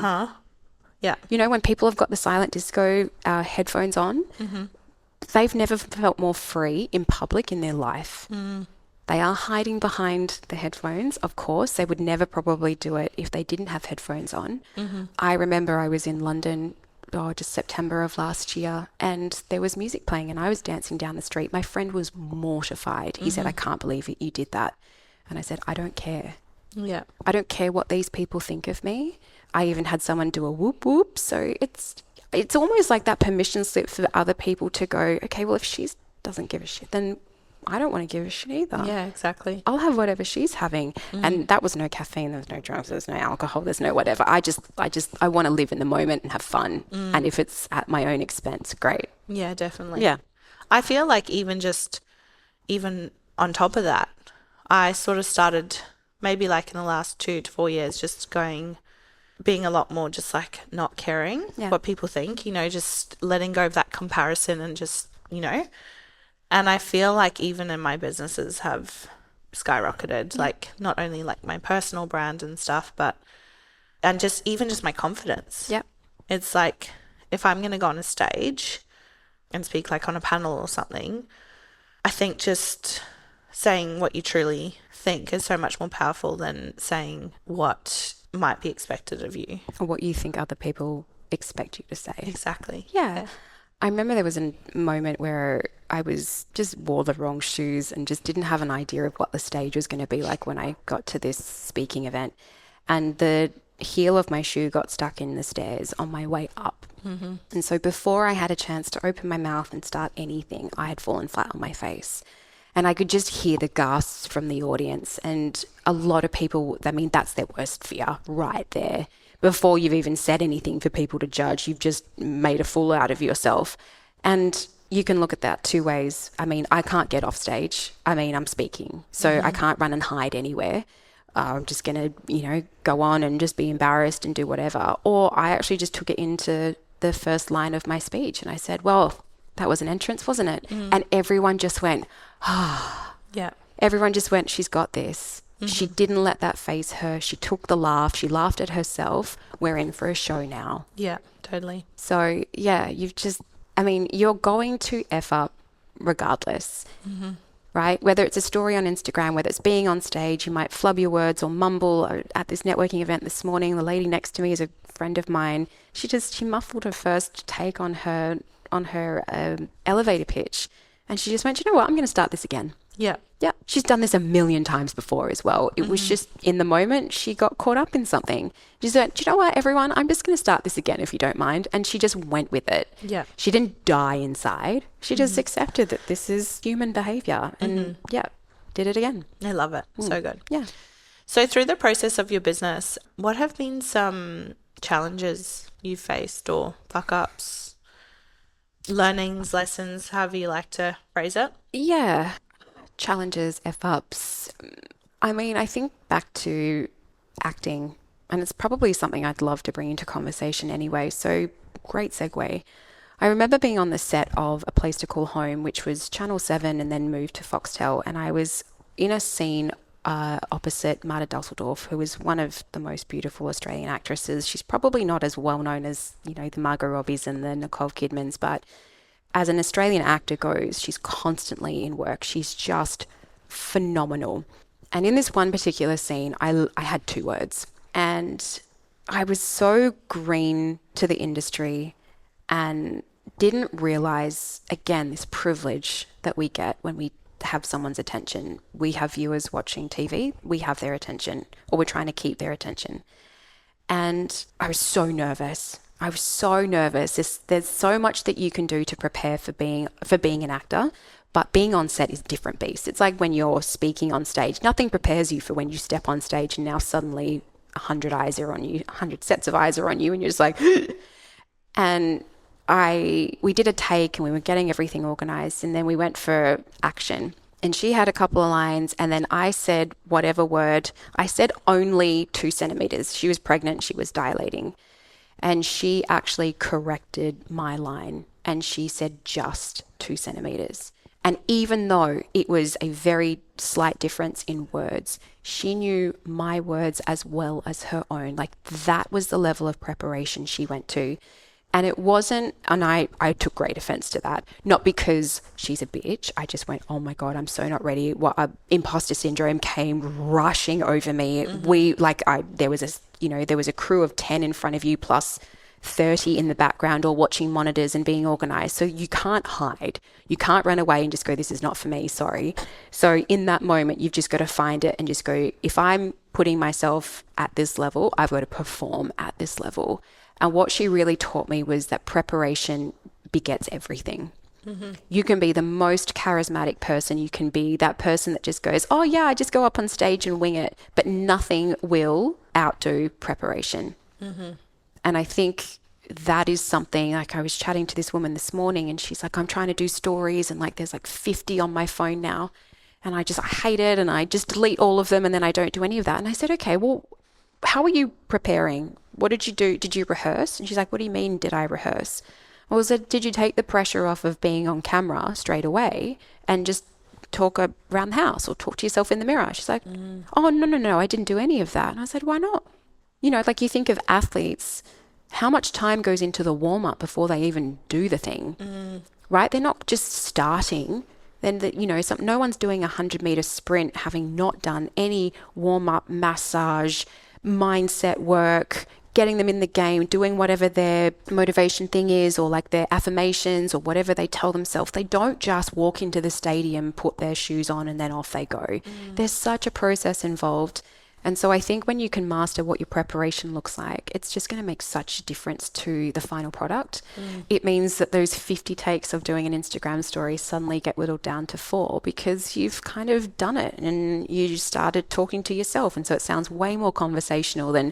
Yeah. You know, when people have got the silent disco headphones on, they've never felt more free in public in their life. They are hiding behind the headphones, of course. They would never probably do it if they didn't have headphones on. I remember I was in London, just September of last year, and there was music playing and I was dancing down the street. My friend was mortified. He said, I can't believe it, you did that. And I said, I don't care. Yeah. I don't care what these people think of me. I even had someone do a whoop whoop. So it's almost like that permission slip for other people to go, okay, well, if she doesn't give a shit, then I don't want to give a shit either. Yeah, exactly. I'll have whatever she's having. And that was no caffeine, there was no drugs, there's no alcohol, there's no whatever. I want to live in the moment and have fun. And if it's at my own expense, great. Yeah, definitely. Yeah. I feel like even on top of that, I sort of started maybe like in the last 2 to 4 years just going being a lot more just like not caring what people think, you know, just letting go of that comparison and just, you know. And I feel like even in my businesses have skyrocketed, like not only like my personal brand and stuff, but and just even just my confidence. Yep. It's like if I'm going to go on a stage and speak like on a panel or something, I think just saying what you truly think is so much more powerful than saying what might be expected of you. Or what you think other people expect you to say. Exactly. Yeah. I remember there was a moment where I was just wore the wrong shoes and just didn't have an idea of what the stage was going to be like when I got to this speaking event. And the heel of my shoe got stuck in the stairs on my way up. Mm-hmm. And so before I had a chance to open my mouth and start anything, I had fallen flat on my face. And I could just hear the gasps from the audience. And a lot of people, I mean, that's their worst fear right there. Before you've even said anything for people to judge, you've just made a fool out of yourself. And you can look at that two ways. I mean, I can't get off stage. I mean, I'm speaking, so I can't run and hide anywhere. I'm just going to, you know, go on and just be embarrassed and do whatever. Or I actually just took it into the first line of my speech and I said, well, that was an entrance, wasn't it? And everyone just went, Yeah. Everyone just went, she's got this. She didn't let that phase her. She took the laugh. She laughed at herself. We're in for a show now. Yeah, totally. So, yeah, you're going to F up regardless, right? Whether it's a story on Instagram, whether it's being on stage, you might flub your words or mumble. At this networking event this morning, the lady next to me is a friend of mine. She muffled her first take on her elevator pitch. And she just went, you know what, I'm going to start this again. Yeah. Yeah, she's done this a million times before as well. It was just in the moment she got caught up in something. She said, do you know what, everyone, I'm just going to start this again if you don't mind. And she just went with it. Yeah. She didn't die inside. She just accepted that this is human behavior and did it again. I love it. So good. Yeah. So through the process of your business, what have been some challenges you faced or fuck ups, learnings, lessons, however you like to phrase it? Yeah. Challenges, F-ups. I mean, I think back to acting, and it's probably something I'd love to bring into conversation anyway, so great segue. I remember being on the set of A Place to Call Home, which was Channel 7 and then moved to Foxtel, and I was in a scene opposite Marta Dusseldorf, who is one of the most beautiful Australian actresses. She's probably not as well known as, you know, the Margot Robbies and the Nicole Kidmans, but as an Australian actor goes, she's constantly in work. She's just phenomenal. And in this one particular scene, I had 2 words. And I was so green to the industry and didn't realize, again, this privilege that we get when we have someone's attention. We have viewers watching TV. We have their attention, or we're trying to keep their attention. And I was so nervous. There's so much that you can do to prepare for being an actor, but being on set is a different beast. It's like when you're speaking on stage. Nothing prepares you for when you step on stage and now suddenly 100 eyes are on you, 100 sets of eyes are on you, and you're just like, and we did a take and we were getting everything organized, and then we went for action. And she had a couple of lines, and then I said whatever word. I said only 2 centimeters. She was pregnant. She was dilating. And she actually corrected my line and she said just 2 centimeters. And even though it was a very slight difference in words, she knew my words as well as her own. Like, that was the level of preparation she went to. And it wasn't, and I took great offense to that, not because she's a bitch. I just went, oh my God, I'm so not ready. Imposter syndrome came rushing over me. There was a crew of 10 in front of you plus 30 in the background all watching monitors and being organized. So you can't hide. You can't run away and just go, this is not for me, sorry. So in that moment, you've just got to find it and just go, if I'm putting myself at this level, I've got to perform at this level. And what she really taught me was that preparation begets everything. Mm-hmm. You can be the most charismatic person. You can be that person that just goes, oh yeah, I just go up on stage and wing it. But nothing will outdo preparation. Mm-hmm. And I think that is something, like I was chatting to this woman this morning and she's like, I'm trying to do stories and like there's like 50 on my phone now. And I hate it and I just delete all of them and then I don't do any of that. And I said, okay, well, how are you preparing? what did you do? Did you rehearse? And she's like, what do you mean, did I rehearse? Well, I said, did you take the pressure off of being on camera straight away and just talk around the house or talk to yourself in the mirror? She's like, oh, no, I didn't do any of that. And I said, why not? You know, like you think of athletes, how much time goes into the warm-up before they even do the thing, right? They're not just starting. Then, no one's doing a 100-meter sprint having not done any warm-up, massage, mindset work, getting them in the game, doing whatever their motivation thing is, or like their affirmations or whatever they tell themselves. They don't just walk into the stadium, put their shoes on, and then off they go. There's such a process involved. And so I think when you can master what your preparation looks like, it's just going to make such a difference to the final product. It means that those 50 takes of doing an Instagram story suddenly get whittled down to 4 because you've kind of done it and you started talking to yourself. And so it sounds way more conversational than,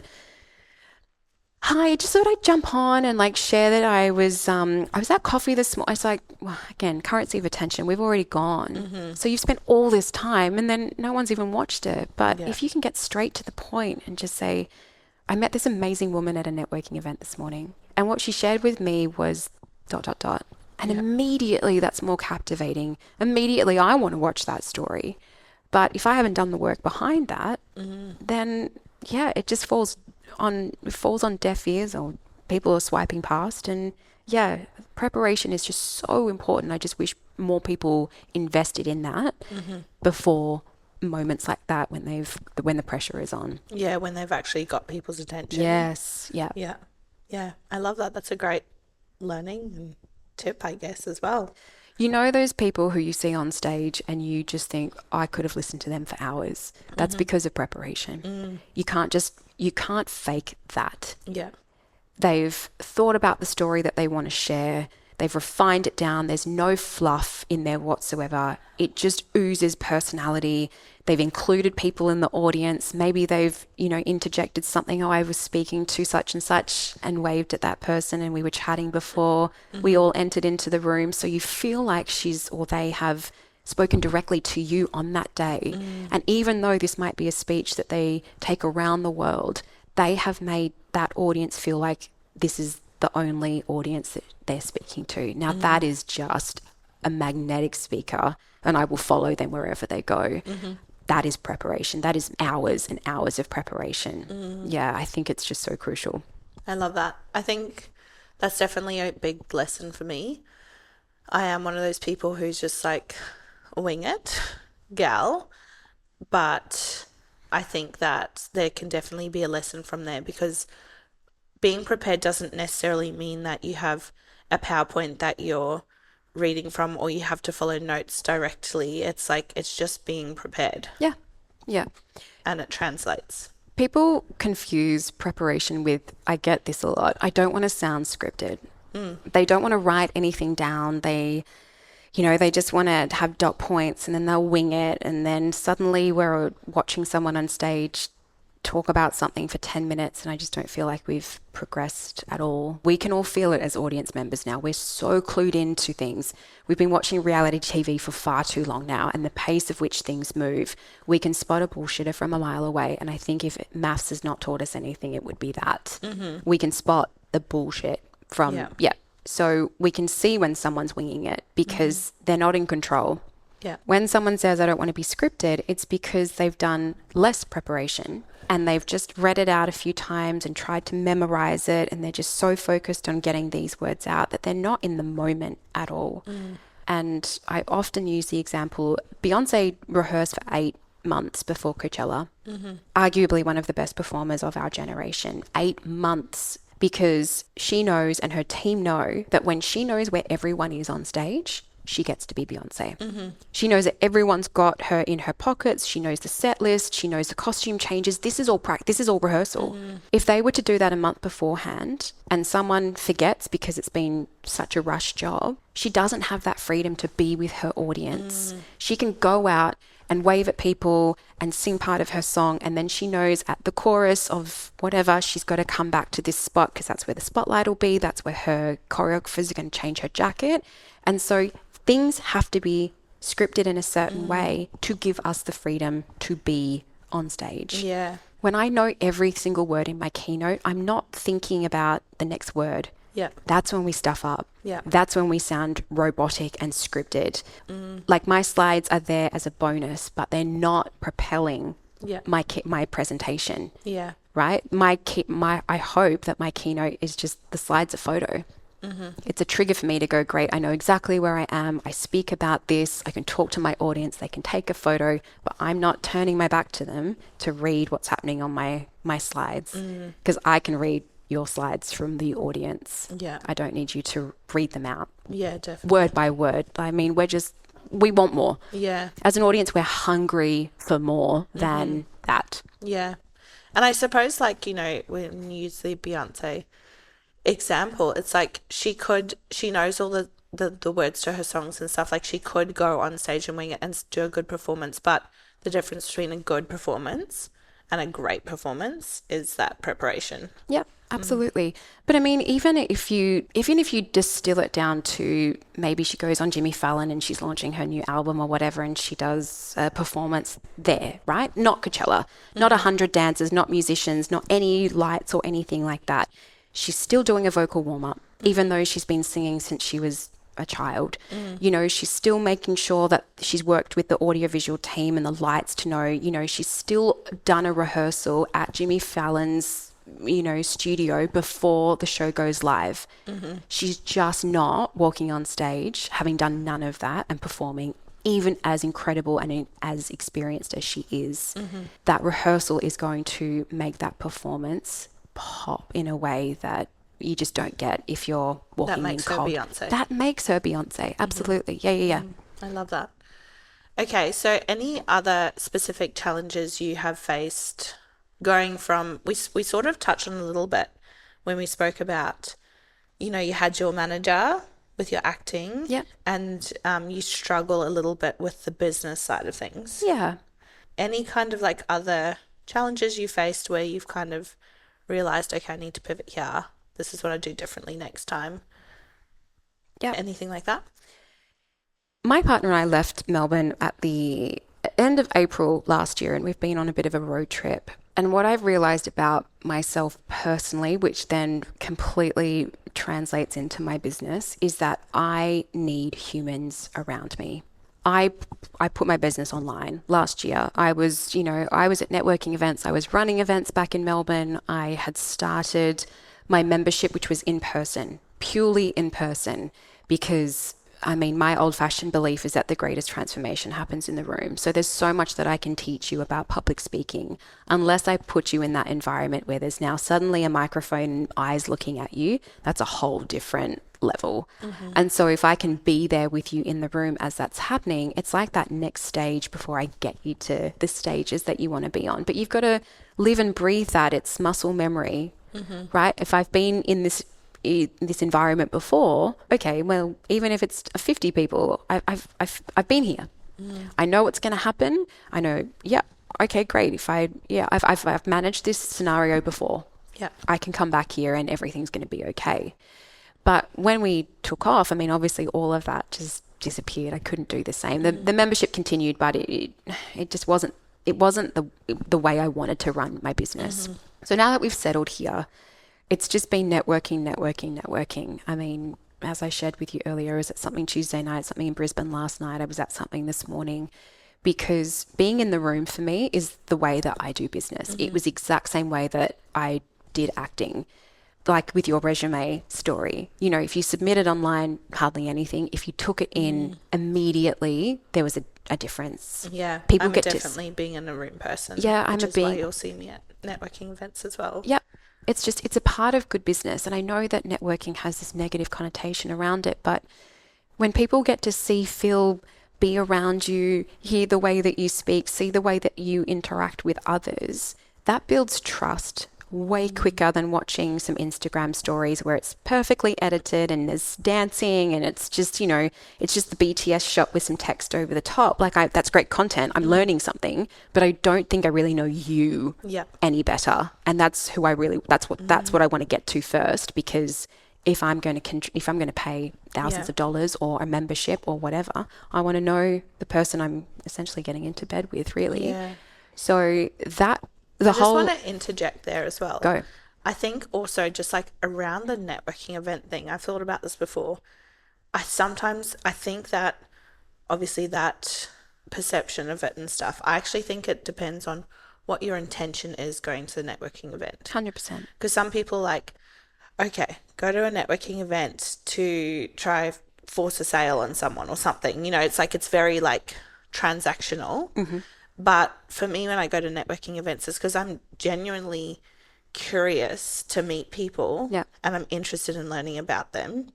hi, I just thought I'd jump on and like share that I was at coffee this morning. It's like, well, again, currency of attention. We've already gone. So you've spent all this time and then no one's even watched it. But if you can get straight to the point and just say, I met this amazing woman at a networking event this morning. And what she shared with me was ... And immediately that's more captivating. Immediately I want to watch that story. But if I haven't done the work behind that, then it just falls on deaf ears or people are swiping past. And preparation is just so important. I just wish more people invested in that before moments like that when the pressure is on. Yeah, when they've actually got people's attention. Yes. Yeah. I love that. That's a great learning and tip, I guess, as well. You know those people who you see on stage and you just think, I could have listened to them for hours. That's because of preparation. You can't fake that. Yeah. They've thought about the story that they want to share. They've refined it down. There's no fluff in there whatsoever. It just oozes personality. They've included people in the audience. Maybe they've, interjected something. Oh, I was speaking to such and such and waved at that person and we were chatting before we all entered into the room. So you feel like they have spoken directly to you on that day. And even though this might be a speech that they take around the world, they have made that audience feel like this is the only audience that they're speaking to. Now that is just a magnetic speaker and I will follow them wherever they go. That is preparation. That is hours and hours of preparation. Yeah, I think it's just so crucial. I love that. I think that's definitely a big lesson for me. I am one of those people who's just like wing it gal, but I think that there can definitely be a lesson from there because being prepared doesn't necessarily mean that you have a PowerPoint that you're reading from or you have to follow notes directly. It's like it's just being prepared. Yeah. And it translates. People confuse preparation with, I get this a lot, I don't want to sound scripted. They don't want to write anything down. They just want to have dot points and then they'll wing it. And then suddenly we're watching someone on stage talk about something for 10 minutes and I just don't feel like we've progressed at all. We can all feel it as audience members now. We're so clued into things. We've been watching reality TV for far too long now and the pace of which things move. We can spot a bullshitter from a mile away. And I think if maths has not taught us anything, it would be that. We can spot the bullshit from, So we can see when someone's winging it because they're not in control. Yeah. When someone says, I don't want to be scripted, it's because they've done less preparation and they've just read it out a few times and tried to memorize it. And they're just so focused on getting these words out that they're not in the moment at all. And I often use the example, Beyonce rehearsed for 8 months before Coachella, arguably one of the best performers of our generation. 8 months, because she knows and her team know that when she knows where everyone is on stage, she gets to be Beyonce. She knows that everyone's got her in her pockets. She knows the set list. She knows the costume changes. This is all practice. This is all rehearsal. If they were to do that a month beforehand and someone forgets because it's been such a rush job, she doesn't have that freedom to be with her audience. She can go out and wave at people and sing part of her song. And then she knows at the chorus of whatever, she's got to come back to this spot because that's where the spotlight will be. That's where her choreographers are going to change her jacket. And so things have to be scripted in a certain way to give us the freedom to be on stage. Yeah. When I know every single word in my keynote, I'm not thinking about the next word. Yeah. That's when we stuff up. Yeah. That's when we sound robotic and scripted. Like my slides are there as a bonus, but they're not propelling Yeah. my presentation. Yeah. Right? I hope that my keynote is just the slides a photo. It's a trigger for me to go, great, I know exactly where I am. I speak about this. I can talk to my audience. They can take a photo, but I'm not turning my back to them to read what's happening on my slides, because I can read your slides from the audience. Yeah. I don't need you to read them out Yeah, definitely. word by word. I mean, we want more. Yeah. As an audience, we're hungry for more than that. Yeah. And I suppose, like, you know, when you use the Beyonce example, it's like she knows all the words to her songs and stuff. Like, she could go on stage and wing it and do a good performance, but the difference between a good performance and a great performance is that preparation. Yep, absolutely. But I mean, even if you distill it down to maybe she goes on Jimmy Fallon and she's launching her new album or whatever, and she does a performance there, right? Not Coachella, not 100 dancers, not musicians, not any lights or anything like that. She's still doing a vocal warm-up, even though she's been singing since she was a child. You know, she's still making sure that she's worked with the audiovisual team and the lights to know, you know, she's still done a rehearsal at Jimmy Fallon's, you know, studio before the show goes live. She's just not walking on stage, having done none of that, and performing even as incredible and as experienced as she is. That rehearsal is going to make that performance pop in a way that you just don't get if you're walking in cold. That makes her Beyonce. Absolutely. Yeah. I love that. Okay, so any other specific challenges you have faced going from, we sort of touched on a little bit when we spoke about, you know, you had your manager with your acting, and you struggle a little bit with the business side of things. Yeah. Any kind of like other challenges you faced where you've kind of realized, okay, I need to pivot here. This is what I do differently next time. Yeah. Anything like that? My partner and I left Melbourne at the end of April last year, and we've been on a bit of a road trip. And what I've realized about myself personally, which then completely translates into my business, is that I need humans around me. I put my business online last year. I was at networking events. I was running events back in Melbourne. I had started my membership, which was in person, purely in person, because I mean, my old-fashioned belief is that the greatest transformation happens in the room. So there's so much that I can teach you about public speaking. Unless I put you in that environment where there's now suddenly a microphone and eyes looking at you, that's a whole different level. And so if I can be there with you in the room as that's happening, it's like that next stage before I get you to the stages that you want to be on. But you've got to live and breathe that. It's muscle memory, right? If I've been in this environment before, okay, well, even if it's 50 people, I've been here. I know what's going to happen. I know, okay, great. I've managed this scenario before. I can come back here and everything's going to be okay. But when we took off, I mean, obviously all of that just disappeared. I couldn't do the same. The membership continued, but it just wasn't the way I wanted to run my business. So now that we've settled here, it's just been networking. I mean, as I shared with you earlier, I was at something Tuesday night, something in Brisbane last night. I was at something this morning, because being in the room for me is the way that I do business. It was the exact same way that I did acting. Like with your resume story, you know, if you submitted online, hardly anything. If you took it in immediately, there was a difference. Yeah, people I'm get definitely being in a room person. Yeah, which is why you'll see me at networking events as well. Yep. It's a part of good business. And I know that networking has this negative connotation around it, but when people get to see, feel, be around you, hear the way that you speak, see the way that you interact with others, that builds trust way quicker than watching some Instagram stories where it's perfectly edited and there's dancing and it's just, you know, it's just the BTS shot with some text over the top. Like, that's great content. I'm learning something, but I don't think I really know you any better. And that's who that's what I want to get to first, because if I'm going to pay thousands of dollars or a membership or whatever, I want to know the person I'm essentially getting into bed with, really. So that the I just whole want to interject there as well. go. I think also just like around the networking event thing, I've thought about this before. I think that obviously that perception of it and stuff, I actually think it depends on what your intention is going to the networking event. 100%. Because some people like, okay, go to a networking event to try force a sale on someone or something. You know, it's like it's very like transactional. But for me, when I go to networking events, it's because I'm genuinely curious to meet people Yeah. and I'm interested in learning about them.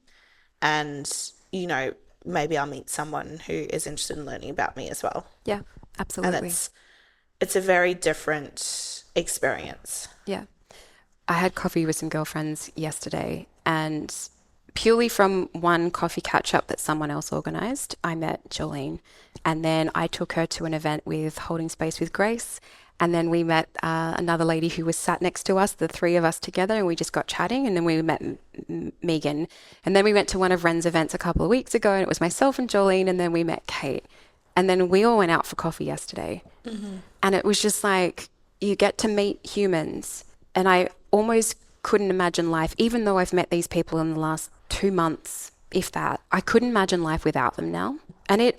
And, you know, maybe I'll meet someone who is interested in learning about me as well. Yeah, And absolutely. it's a very different experience. Yeah. I had coffee with some girlfriends yesterday, and purely from one coffee catch up that someone else organized, I met Jolene. And then I took her to an event with Holding Space with Grace. And then we met another lady who was sat next to us, the three of us together, and we just got chatting. And then we met Megan. And then we went to one of Ren's events a couple of weeks ago, and it was myself and Jolene. And then we met Kate. And then we all went out for coffee yesterday. And it was just like, you get to meet humans. And I almost couldn't imagine life, even though I've met these people in the last 2 months, if that. I couldn't imagine life without them now. And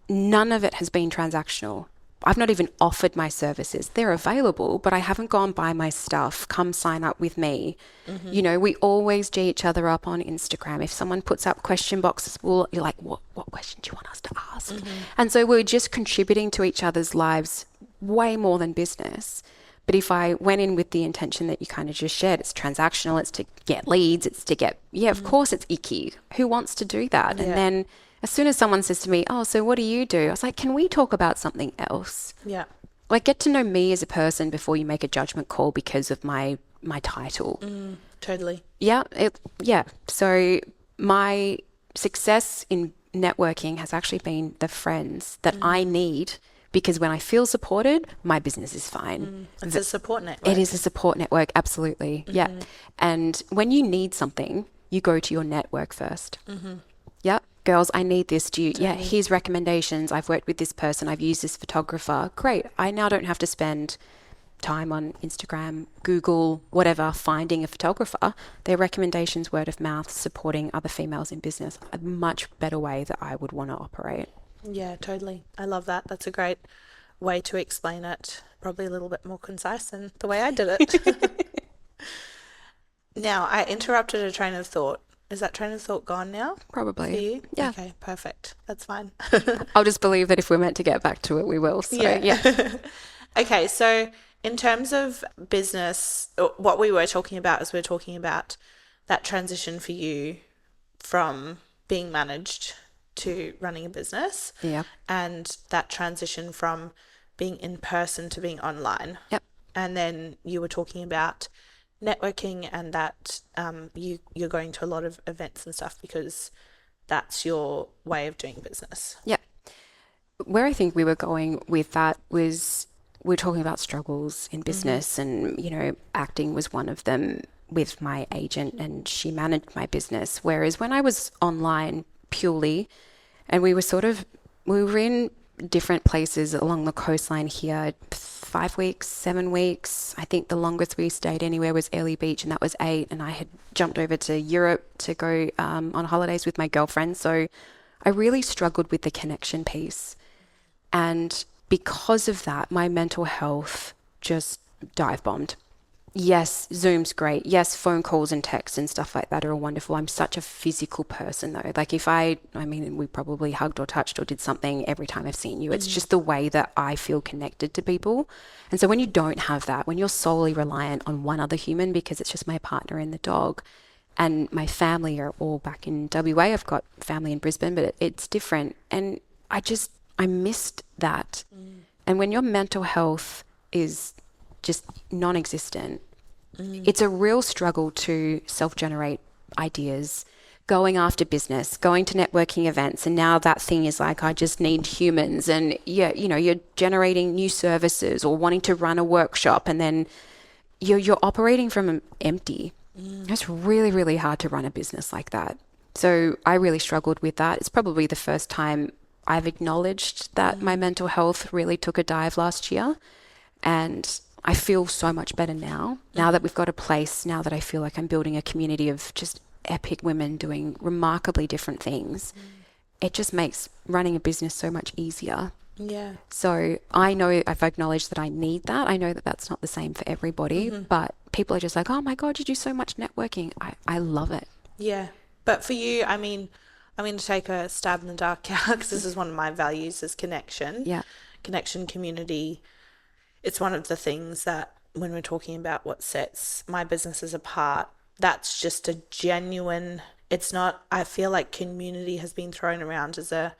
none of it has been transactional. I've not even offered my services. They're available, but I haven't gone buy my stuff. Come sign up with me. You know, we always G each other up on Instagram. If someone puts up question boxes, you're like, what question do you want us to ask? And so we're just contributing to each other's lives way more than business. But if I went in with the intention that you kind of just shared, it's transactional, it's to get leads, it's to get, of course it's icky. Who wants to do that? Yeah. And then as soon as someone says to me, oh, so what do you do? I was like, can we talk about something else? Yeah. Like, get to know me as a person before you make a judgment call because of my title. Totally. Yeah. So my success in networking has actually been the friends that I need, because when I feel supported, my business is fine. It's a support network. It is a support network, absolutely. Yeah. And when you need something, you go to your network first. Yeah. Girls, I need this. Here's recommendations. I've worked with this person. I've used this photographer. Great. I now don't have to spend time on Instagram, Google, whatever, finding a photographer. Their recommendations, word of mouth, supporting other females in business, a much better way that I would want to operate. Yeah, totally. I love that. That's a great way to explain it. Probably a little bit more concise than the way I did it. Now, I interrupted a train of thought. Is that train of thought gone now? Probably. For you? Yeah. Okay, perfect. That's fine. I'll just believe that if we're meant to get back to it, we will. So, yeah. Okay, so in terms of business, what we were talking about is we're talking about that transition for you from being managed to running a business. Yeah. And that transition from being in person to being online. Yep. And then you were talking about networking and that you're going to a lot of events and stuff because that's your way of doing business. Yeah. Where I think we were going with that was we're talking about struggles in business and, you know, acting was one of them with my agent and she managed my business. Whereas when I was online purely and we were in different places along the coastline here, 5 weeks, 7 weeks. I think the longest we stayed anywhere was Early Beach, and that was 8. And I had jumped over to Europe to go on holidays with my girlfriend. So I really struggled with the connection piece. And because of that, my mental health just dive bombed. Yes, Zoom's great. Yes, phone calls and texts and stuff like that are wonderful. I'm such a physical person though. Like we probably hugged or touched or did something every time I've seen you. It's just the way that I feel connected to people. And so when you don't have that, when you're solely reliant on one other human, because it's just my partner and the dog, and my family are all back in WA. I've got family in Brisbane, but it's different. And I missed that. And when your mental health is just non-existent, it's a real struggle to self-generate ideas, going after business, going to networking events. And now that thing is like, I just need humans. And you're generating new services or wanting to run a workshop and then you're operating from empty. It's really, really hard to run a business like that. So I really struggled with that. It's probably the first time I've acknowledged that my mental health really took a dive last year. And I feel so much better now that we've got a place, now that I feel like I'm building a community of just epic women doing remarkably different things. It just makes running a business so much easier. Yeah. So I know, I've acknowledged that I need that. I know that that's not the same for everybody, but people are just like, oh my God, you do so much networking. I love it. Yeah. But for you, I mean, I'm going to take a stab in the dark here because this is one of my values is connection. Yeah. Connection, community. It's one of the things that when we're talking about what sets my businesses apart, that's just a genuine, it's not, I feel like community has been thrown around as a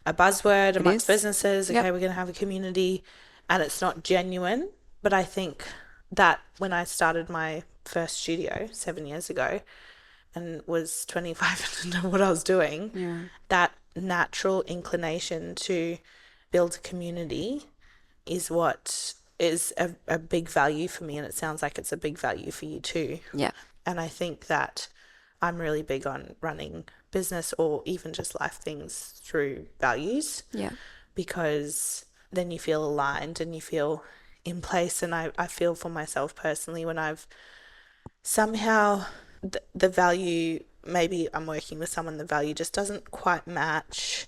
buzzword amongst businesses. Okay, we're going to have a community, and it's not genuine. But I think that when I started my first studio 7 years ago and was 25 and didn't know what I was doing, that natural inclination to build a community is what is a big value for me, and it sounds like it's a big value for you too. Yeah. And I think that I'm really big on running business or even just life things through values. Yeah. Because then you feel aligned and you feel in place. And I feel for myself personally when I've somehow the value, maybe I'm working with someone, the value just doesn't quite match,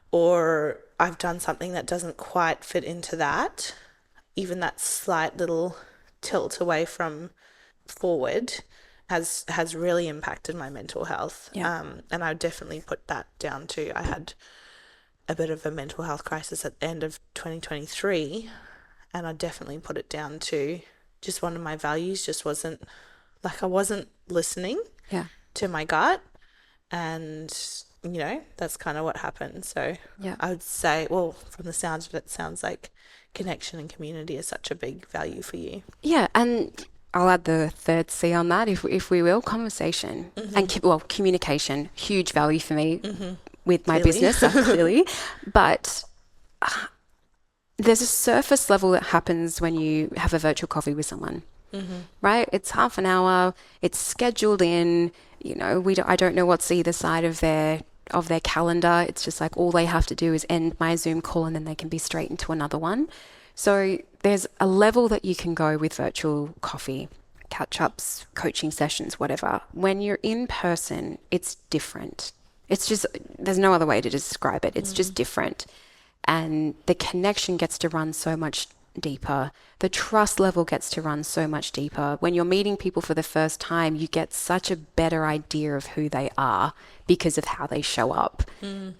or I've done something that doesn't quite fit into that, even that slight little tilt away from forward has really impacted my mental health. And I would definitely put that down to, I had a bit of a mental health crisis at the end of 2023, and I definitely put it down to just one of my values just wasn't, like, I wasn't listening to my gut, and you know, that's kind of what happened. So I would say, well, from the sounds of it, sounds like connection and community is such a big value for you. Yeah, and I'll add the third C on that, if we will, conversation and communication, huge value for me with my business, clearly. But there's a surface level that happens when you have a virtual coffee with someone, right? It's half an hour, it's scheduled in, you know, I don't know what's either side of their calendar. It's just like all they have to do is end my Zoom call and then they can be straight into another one. So there's a level that you can go with virtual coffee, catch-ups, coaching sessions, whatever. When you're in person, it's different. It's just, there's no other way to describe it. It's just different. And the connection gets to run so much deeper. The trust level gets to run so much deeper. When you're meeting people for the first time, you get such a better idea of who they are because of how they show up.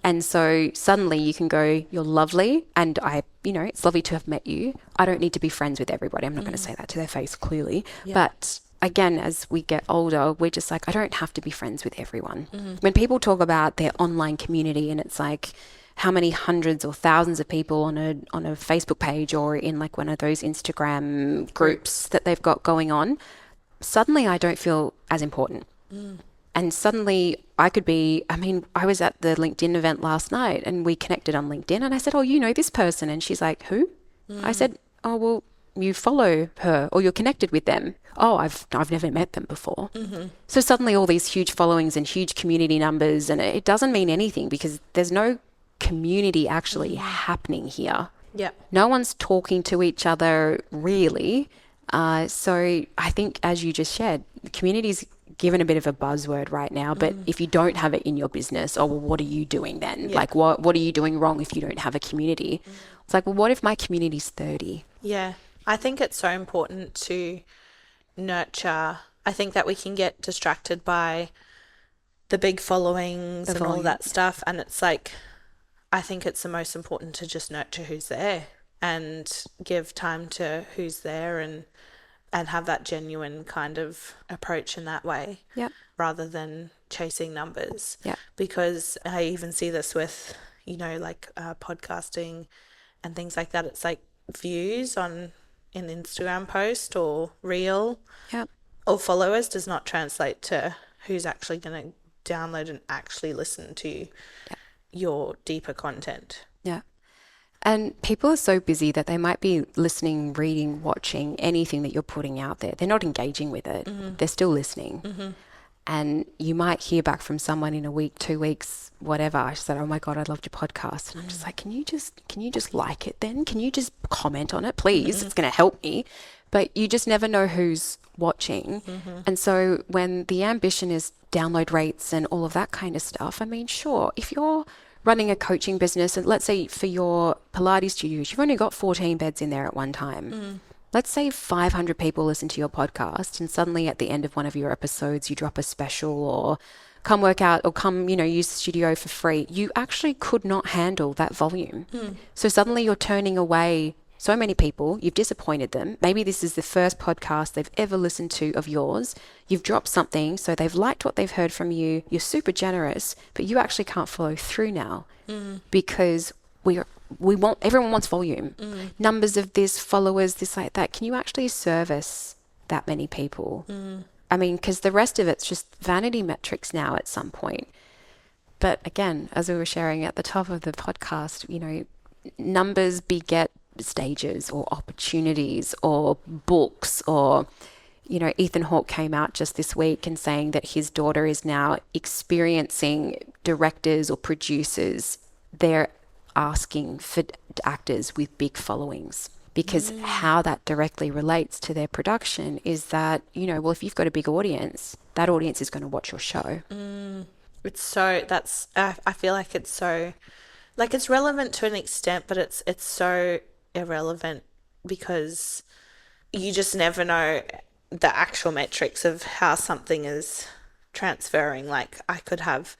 And so suddenly you can go, you're lovely, and it's lovely to have met you. I don't need to be friends with everybody. I'm not going to say that to their face, clearly. But again, as we get older, we're just like, I don't have to be friends with everyone. When people talk about their online community, and it's like, how many hundreds or thousands of people on a Facebook page or in like one of those Instagram groups that they've got going on, suddenly I don't feel as important. And suddenly I was at the LinkedIn event last night and we connected on LinkedIn, and I said, oh, you know this person? And she's like, who? I said, oh, well, you follow her or you're connected with them. Oh, I've never met them before. So suddenly all these huge followings and huge community numbers, and it doesn't mean anything because there's no community actually happening here. No one's talking to each other really. So I think, as you just shared, the community's given a bit of a buzzword right now, but if you don't have it in your business, well, what are you doing then? Like what are you doing wrong if you don't have a community? It's like, well, what if my community's 30? I think it's so important to nurture. I think that we can get distracted by the big followings and all that stuff, and it's like, I think it's the most important to just nurture who's there and give time to who's there and have that genuine kind of approach in that way, rather than chasing numbers. Because I even see this with, like podcasting and things like that. It's like views on an Instagram post or reel or followers does not translate to who's actually going to download and actually listen to your deeper content. And people are so busy that they might be listening, reading, watching anything that you're putting out there. They're not engaging with it. They're still listening. And you might hear back from someone in a week, 2 weeks, whatever. I said, oh my God, I loved your podcast. And I'm just like, can you just like it then? Can you just comment on it, please? It's going to help me. But you just never know who's watching. And so when the ambition is download rates and all of that kind of stuff, I mean, sure, if you're running a coaching business, and let's say for your Pilates studios, you've only got 14 beds in there at one time. Let's say 500 people listen to your podcast, and suddenly at the end of one of your episodes, you drop a special or come work out or come, use the studio for free. You actually could not handle that volume. So suddenly you're turning away so many people. You've disappointed them. Maybe this is the first podcast they've ever listened to of yours. You've dropped something, so they've liked what they've heard from you. You're super generous, but you actually can't follow through now because everyone wants volume, numbers of this, followers, this, like that. Can you actually service that many people? I mean, because the rest of it's just vanity metrics now at some point. But again, as we were sharing at the top of the podcast, numbers beget stages or opportunities or books or, Ethan Hawke came out just this week and saying that his daughter is now experiencing directors or producers. They're asking for actors with big followings because how that directly relates to their production is that, well, if you've got a big audience, that audience is going to watch your show. It's so, I feel like it's so, like it's relevant to an extent, but it's so irrelevant because you just never know the actual metrics of how something is transferring. Like I could have,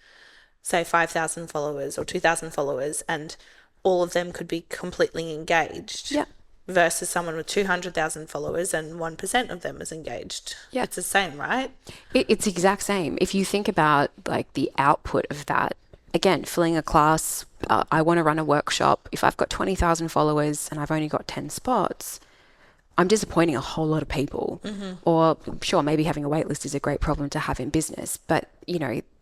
say, 5,000 followers or 2,000 followers and all of them could be completely engaged. Yeah. Versus someone with 200,000 followers and 1% of them is engaged. Yeah. It's the same, right? It's the exact same. If you think about like the output of that, again, filling a class, I want to run a workshop. If I've got 20,000 followers and I've only got 10 spots, I'm disappointing a whole lot of people. Or sure, maybe having a wait list is a great problem to have in business. But,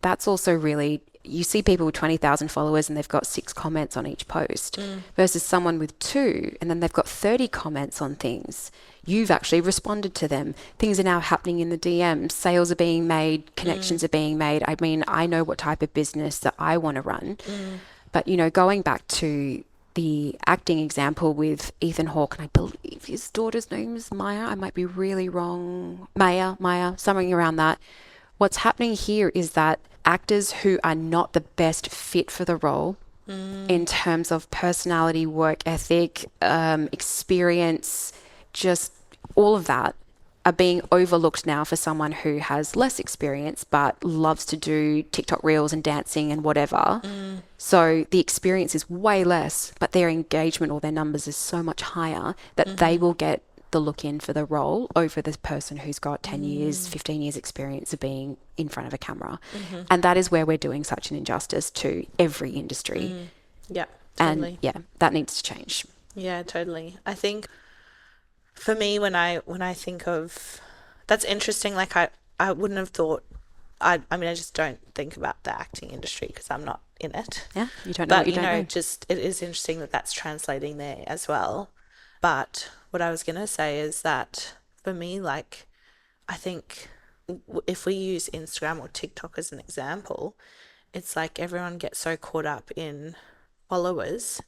that's also really, you see people with 20,000 followers and they've got 6 comments on each post versus someone with 2 and then they've got 30 comments on things. You've actually responded to them. Things are now happening in the DMs. Sales are being made. Connections are being made. I mean, I know what type of business that I want to run. But, going back to the acting example with Ethan Hawke, and I believe his daughter's name is Maya. I might be really wrong. Maya, something around that. What's happening here is that actors who are not the best fit for the role in terms of personality, work ethic, experience, just all of that are being overlooked now for someone who has less experience but loves to do TikTok reels and dancing and whatever. So the experience is way less, but their engagement or their numbers is so much higher that they will get the look in for the role over this person who's got 10 years, 15 years experience of being in front of a camera. And that is where we're doing such an injustice to every industry. Yeah, totally. And that needs to change. Yeah, totally. I think for me, when I think of, that's interesting. Like I wouldn't have thought, I mean, I just don't think about the acting industry because I'm not in it. Yeah, you don't know But, what you don't know. just, it is interesting that that's translating there as well. But what I was going to say is that for me, like, I think if we use Instagram or TikTok as an example, it's like everyone gets so caught up in followers.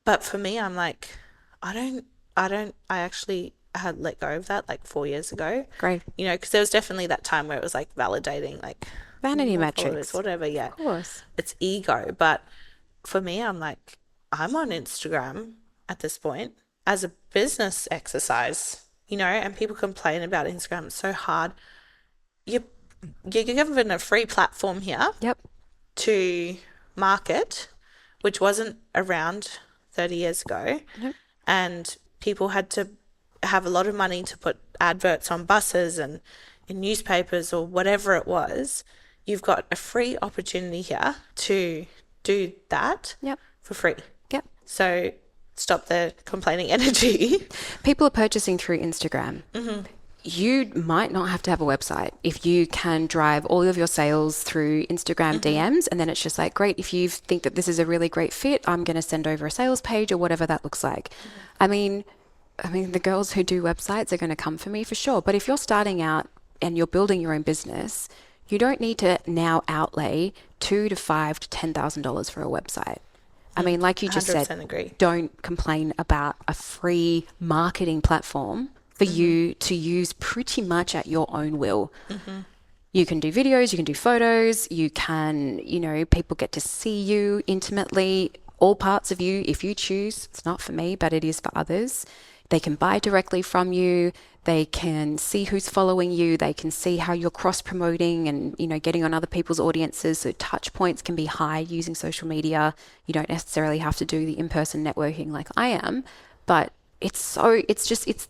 But for me, I'm like, I actually had let go of that like 4 years ago. Great. Because there was definitely that time where it was like validating, like Vanity more metrics. followers, whatever. Yeah. Of course. It's ego. But for me, I'm like, I'm on Instagram at this point as a business exercise, and people complain about Instagram. It's so hard. You're given a free platform here. Yep. To market, which wasn't around 30 years ago. Nope. And people had to have a lot of money to put adverts on buses and in newspapers or whatever it was. You've got a free opportunity here to do that for free. Yep. So stop the complaining energy. People are purchasing through Instagram. You might not have to have a website if you can drive all of your sales through Instagram DMs, and then it's just like, great, if you think that this is a really great fit, I'm going to send over a sales page or whatever that looks like. I mean, the girls who do websites are going to come for me for sure. But if you're starting out and you're building your own business, You don't need to now outlay $2,000 to $5,000 to $10,000 for a website. I mean, like you just 100% said, agree. don't complain about a free marketing platform for you to use pretty much at your own will. You can do videos, you can do photos, you can, people get to see you intimately, all parts of you if you choose. It's not for me, but it is for others. They can buy directly from you. They can see who's following you. They can see how you're cross-promoting and, getting on other people's audiences. So touch points can be high using social media. You don't necessarily have to do the in-person networking like I am, but it's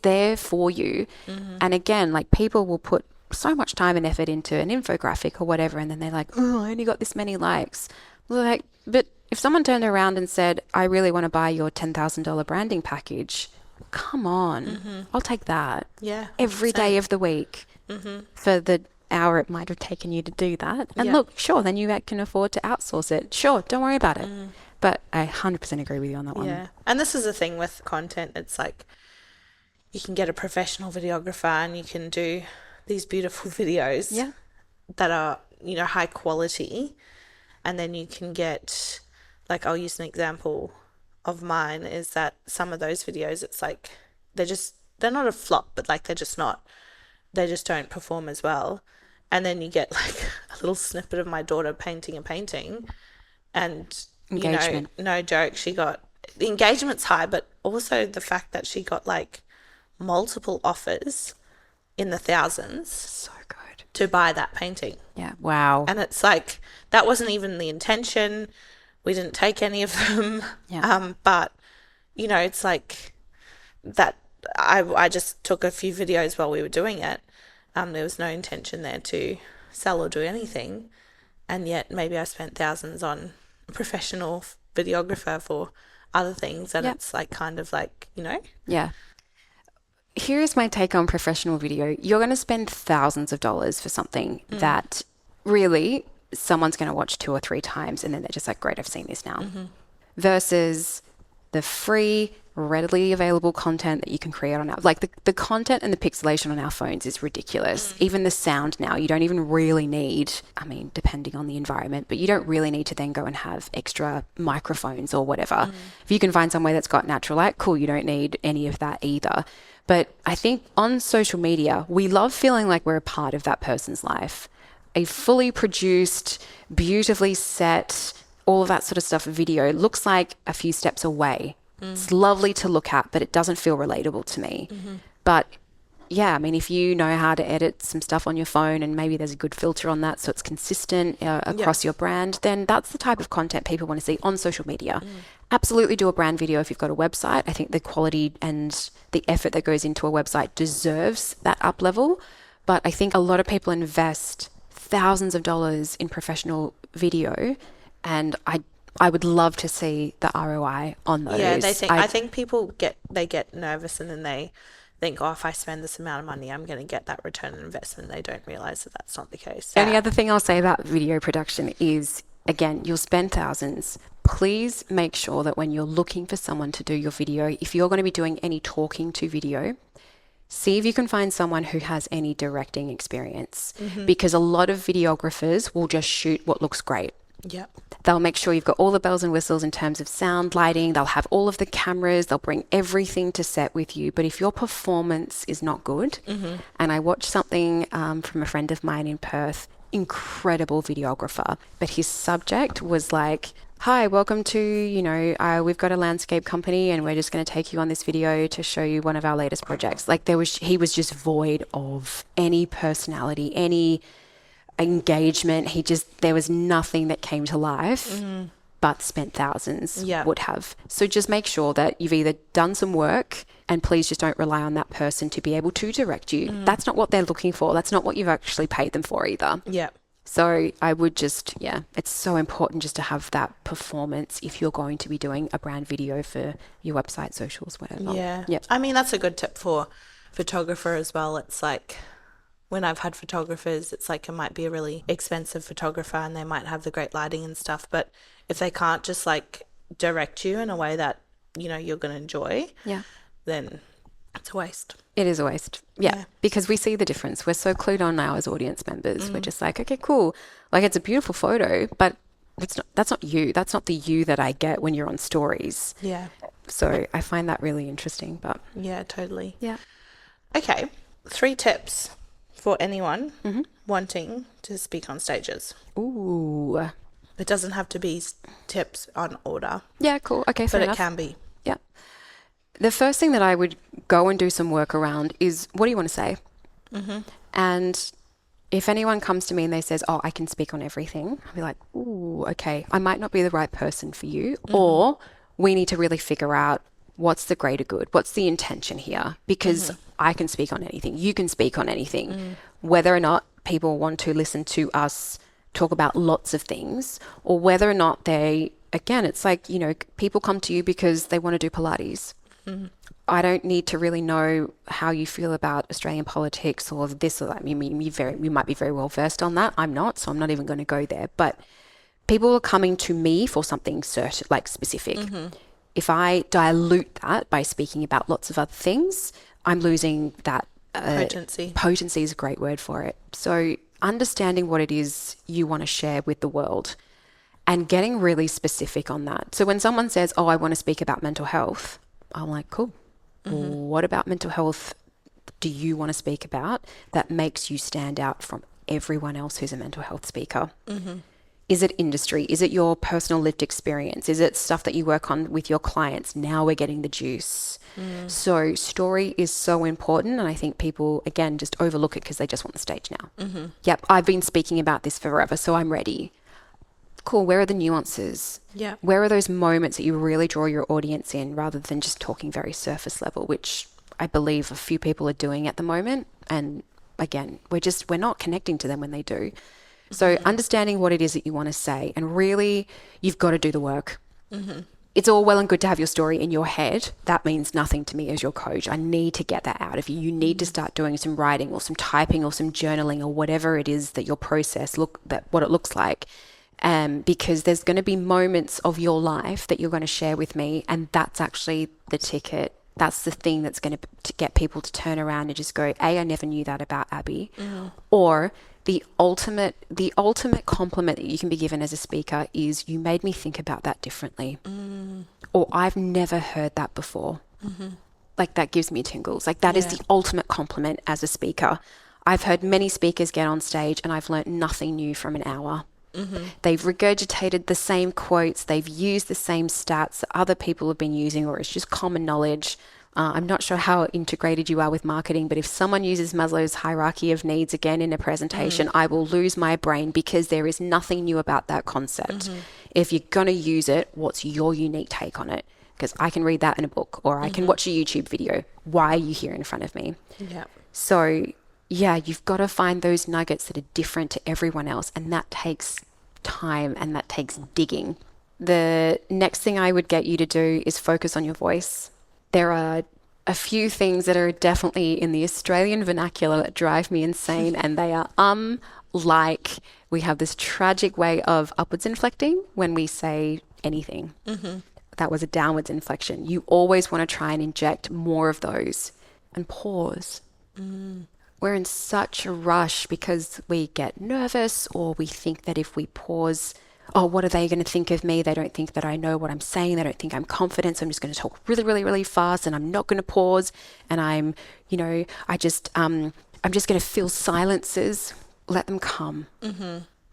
there for you. And again, like people will put so much time and effort into an infographic or whatever, and then they're like, oh, I only got this many likes. Well, like, but if someone turned around and said, I really want to buy your $10,000 branding package, come on, I'll take that. Yeah. Every day of the week for the hour it might have taken you to do that. And look, sure, then you can afford to outsource it. Sure, don't worry about it. But I 100% agree with you on that one. Yeah. And this is the thing with content. It's like you can get a professional videographer and you can do these beautiful videos that are, high quality. And then you can get, like, I'll use an example of mine is that some of those videos, it's like, they're not a flop, but like, they just don't perform as well. And then you get like a little snippet of my daughter painting a painting and, Engagement. no joke, the engagement's high, but also the fact that she got like multiple offers in the thousands. So good. To buy that painting. Yeah. Wow. And it's like, that wasn't even the intention. We didn't take any of them. Yeah. But, it's like that I just took a few videos while we were doing it. There was no intention there to sell or do anything. And yet maybe I spent thousands on a professional videographer for other things. And it's like kind of like, Yeah. Here's my take on professional video. You're going to spend thousands of dollars for something that really someone's going to watch 2 or 3 times and then they're just like, great, I've seen this now. Versus the free, readily available content that you can create on our, like the content and the pixelation on our phones is ridiculous. Even the sound now, you don't even really need, I mean, depending on the environment, but you don't really need to then go and have extra microphones or whatever. If you can find somewhere that's got natural light, cool, you don't need any of that either. But I think on social media, we love feeling like we're a part of that person's life. A fully produced, beautifully set, all of that sort of stuff video looks like a few steps away. It's lovely to look at, but it doesn't feel relatable to me. But yeah, I mean, if you know how to edit some stuff on your phone and maybe there's a good filter on that so it's consistent across your brand, then that's the type of content people want to see on social media. Absolutely do a brand video if you've got a website. I think the quality and the effort that goes into a website deserves that up level. But I think a lot of people invest thousands of dollars in professional video, and I would love to see the ROI on those. Yeah, I think people get nervous and then they think, oh, if I spend this amount of money, I'm going to get that return on investment. They don't realize that that's not the case. And the other thing I'll say about video production is, again, you'll spend thousands. Please make sure that when you're looking for someone to do your video, if you're going to be doing any talking to video, see if you can find someone who has any directing experience, because a lot of videographers will just shoot what looks great. Yep. They'll make sure you've got all the bells and whistles in terms of sound, lighting. They'll have all of the cameras. They'll bring everything to set with you. But if your performance is not good, and I watched something from a friend of mine in Perth, incredible videographer, but his subject was like, hi, welcome to, we've got a landscape company and we're just going to take you on this video to show you one of our latest projects. Like he was just void of any personality, any engagement. There was nothing that came to life, but spent thousands would have. So just make sure that you've either done some work, and please just don't rely on that person to be able to direct you. That's not what they're looking for. That's not what you've actually paid them for either. Yeah. So I would just, it's so important just to have that performance if you're going to be doing a brand video for your website, socials, whatever. Yeah. Yep. I mean, that's a good tip for photographer as well. It's like, when I've had photographers, it's like it might be a really expensive photographer and they might have the great lighting and stuff, but if they can't just like direct you in a way that, you're going to enjoy, then It's a waste. It is a waste. Yeah, Yeah. because we see the difference. We're so clued on now as audience members. We're just like, okay, cool. Like, it's a beautiful photo, but that's not you. That's not the you that I get when you're on stories. Yeah. So I find that really interesting. But Yeah, totally. yeah. Okay. 3 tips for anyone wanting to speak on stages. Ooh. It doesn't have to be tips on order, Yeah, cool. Okay, fair but enough. it can be. Yeah. The first thing that I would go and do some work around is, what do you want to say? And if anyone comes to me and they says, oh, I can speak on everything, I'll be like, ooh, okay, I might not be the right person for you. Or we need to really figure out what's the greater good? What's the intention here? Because I can speak on anything. You can speak on anything. Whether or not people want to listen to us talk about lots of things, or whether or not they, again, it's like, you know, people come to you because they want to do Pilates. I don't need to really know how you feel about Australian politics or this or that. I mean, you might be very well versed on that. I'm not, so I'm not even going to go there. But people are coming to me for something certain, like specific. If I dilute that by speaking about lots of other things, I'm losing that Potency. Potency is a great word for it. So understanding what it is you want to share with the world and getting really specific on that. So when someone says, oh, I want to speak about mental health, I'm like, cool. What about mental health do you want to speak about that makes you stand out from everyone else who's a mental health speaker? Is it industry? Is it your personal lived experience? Is it stuff that you work on with your clients? Now we're getting the juice. So story is so important. And I think people, again, just overlook it because they just want the stage now. Yep, I've been speaking about this forever, so I'm ready. Cool. Where are the nuances? Yeah. Where are those moments that you really draw your audience in rather than just talking very surface level, which I believe a few people are doing at the moment. And again, we're not connecting to them when they do. So understanding what it is that you want to say, and really you've got to do the work. It's all well and good to have your story in your head. That means nothing to me as your coach. I need to get that out of you. You need to start doing some writing or some typing or some journaling or whatever it is that your process what it looks like. Because there's going to be moments of your life that you're going to share with me, and that's actually the ticket. That's the thing that's going to get people to turn around and just go, I never knew that about Abby. Or the ultimate compliment that you can be given as a speaker is, you made me think about that differently. Or I've never heard that before. Like, that gives me tingles. Like, that is the ultimate compliment as a speaker. I've heard many speakers get on stage and I've learnt nothing new from an hour. They've regurgitated the same quotes. They've used the same stats that other people have been using, or it's just common knowledge. I'm not sure how integrated you are with marketing, but if someone uses Maslow's hierarchy of needs again in a presentation, I will lose my brain because there is nothing new about that concept. If you're going to use it, what's your unique take on it? Because I can read that in a book, or I can watch a YouTube video. Why are you here in front of me? Yeah. So yeah, you've got to find those nuggets that are different to everyone else. And that takes time and that takes digging. The next thing I would get you to do is focus on your voice. There are a few things that are definitely in the Australian vernacular that drive me insane. And they are, like, we have this tragic way of upwards inflecting when we say anything. That was a downwards inflection. You always want to try and inject more of those and pause. We're in such a rush because we get nervous, or we think that if we pause, oh, what are they going to think of me? They don't think that I know what I'm saying. They don't think I'm confident. So I'm just going to talk really, really, really fast, and I'm not going to pause. And I'm just going to fill silences. Let them come.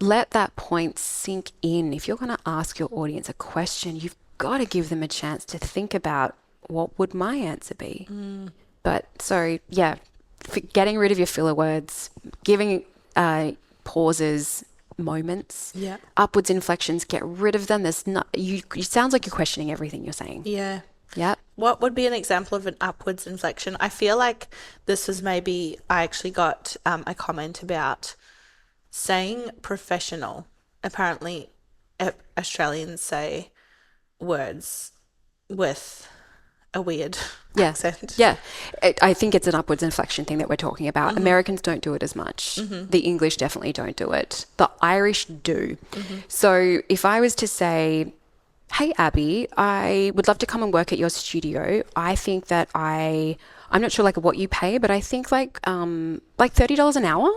Let that point sink in. If you're going to ask your audience a question, you've got to give them a chance to think about, what would my answer be? But so, yeah. Getting rid of your filler words, giving pauses, moments, upwards inflections, get rid of them. There's not, it sounds like you're questioning everything you're saying. Yeah. Yeah. What would be an example of an upwards inflection? I feel like this was maybe, I actually got a comment about saying professional. Apparently, Australians say words with a weird accent. Yeah. I think it's an upwards inflection thing that we're talking about. Americans don't do it as much. The English definitely don't do it. The Irish do. So if I was to say, hey, Abby, I would love to come and work at your studio. I think that I'm not sure like what you pay, but I think like $30 an hour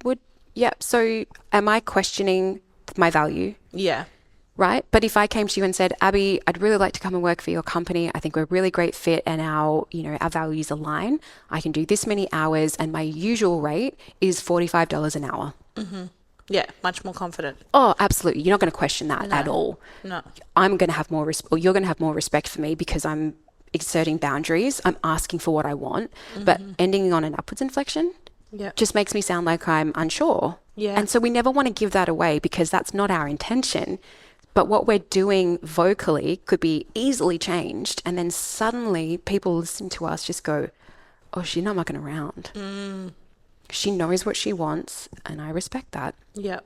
would, yeah. So am I questioning my value? Yeah. Right? But if I came to you and said, Abby, I'd really like to come and work for your company. I think we're a really great fit and our values align. I can do this many hours and my usual rate is $45 an hour. Yeah, much more confident. Oh, absolutely. You're not going to question that at all. No. I'm going to have more or you're going to have more respect for me because I'm exerting boundaries. I'm asking for what I want, but ending on an upwards inflection just makes me sound like I'm unsure. Yeah. And so we never want to give that away because that's not our intention. But what we're doing vocally could be easily changed. And then suddenly people listen to us just go, oh, she's not mucking around. She knows what she wants. And I respect that. Yeah.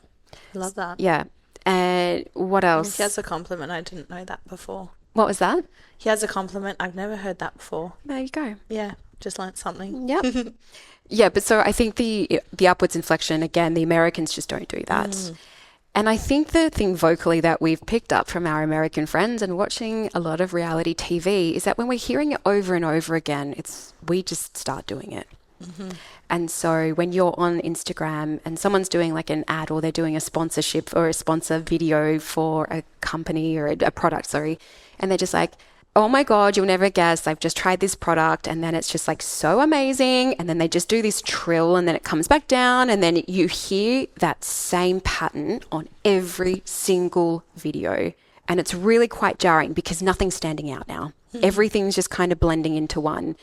Love that. Yeah. And what else? He has a compliment. I didn't know that before. What was that? He has a compliment. I've never heard that before. There you go. Yeah. Just learnt something. Yep. Yeah. But so I think the upwards inflection, again, the Americans just don't do that. And I think the thing vocally that we've picked up from our American friends and watching a lot of reality TV is that when we're hearing it over and over again, we just start doing it. And so when you're on Instagram and someone's doing like an ad or they're doing a sponsorship or a sponsor video for a company or a product, and they're just like, oh my God, you'll never guess, I've just tried this product. And then it's just like so amazing. And then they just do this trill and then it comes back down. And then you hear that same pattern on every single video. And it's really quite jarring because nothing's standing out now. Everything's just kind of blending into one.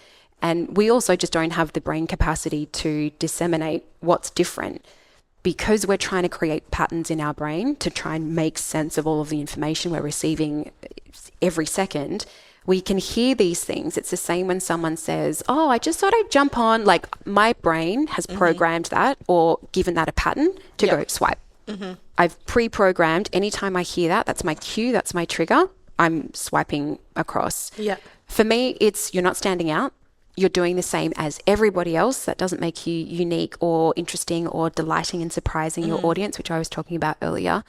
And we also just don't have the brain capacity to disseminate what's different because we're trying to create patterns in our brain to try and make sense of all of the information we're receiving every second. We can hear these things. It's the same when someone says, oh, I just thought I'd jump on. Like my brain has programmed that or given that a pattern to go swipe. I've pre-programmed anytime I hear that, that's my cue, that's my trigger. I'm swiping across. Yeah. For me, you're not standing out. You're doing the same as everybody else. That doesn't make you unique or interesting or delighting and surprising your audience, which I was talking about earlier.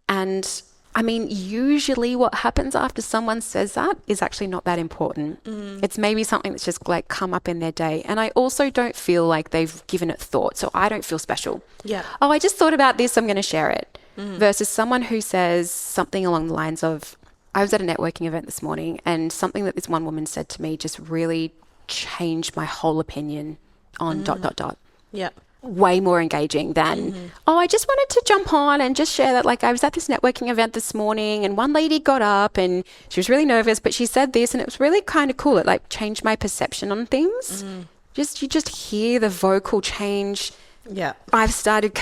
And I mean, usually what happens after someone says that is actually not that important. It's maybe something that's just like come up in their day. And I also don't feel like they've given it thought. So I don't feel special. Yeah. Oh, I just thought about this. I'm going to share it. Versus someone who says something along the lines of, I was at a networking event this morning and something that this one woman said to me just really changed my whole opinion on ... Yeah. Way more engaging than, oh, I just wanted to jump on and just share that, like, I was at this networking event this morning and one lady got up and she was really nervous, but she said this and it was really kind of cool. It like changed my perception on things. You just hear the vocal change. Yeah. I've started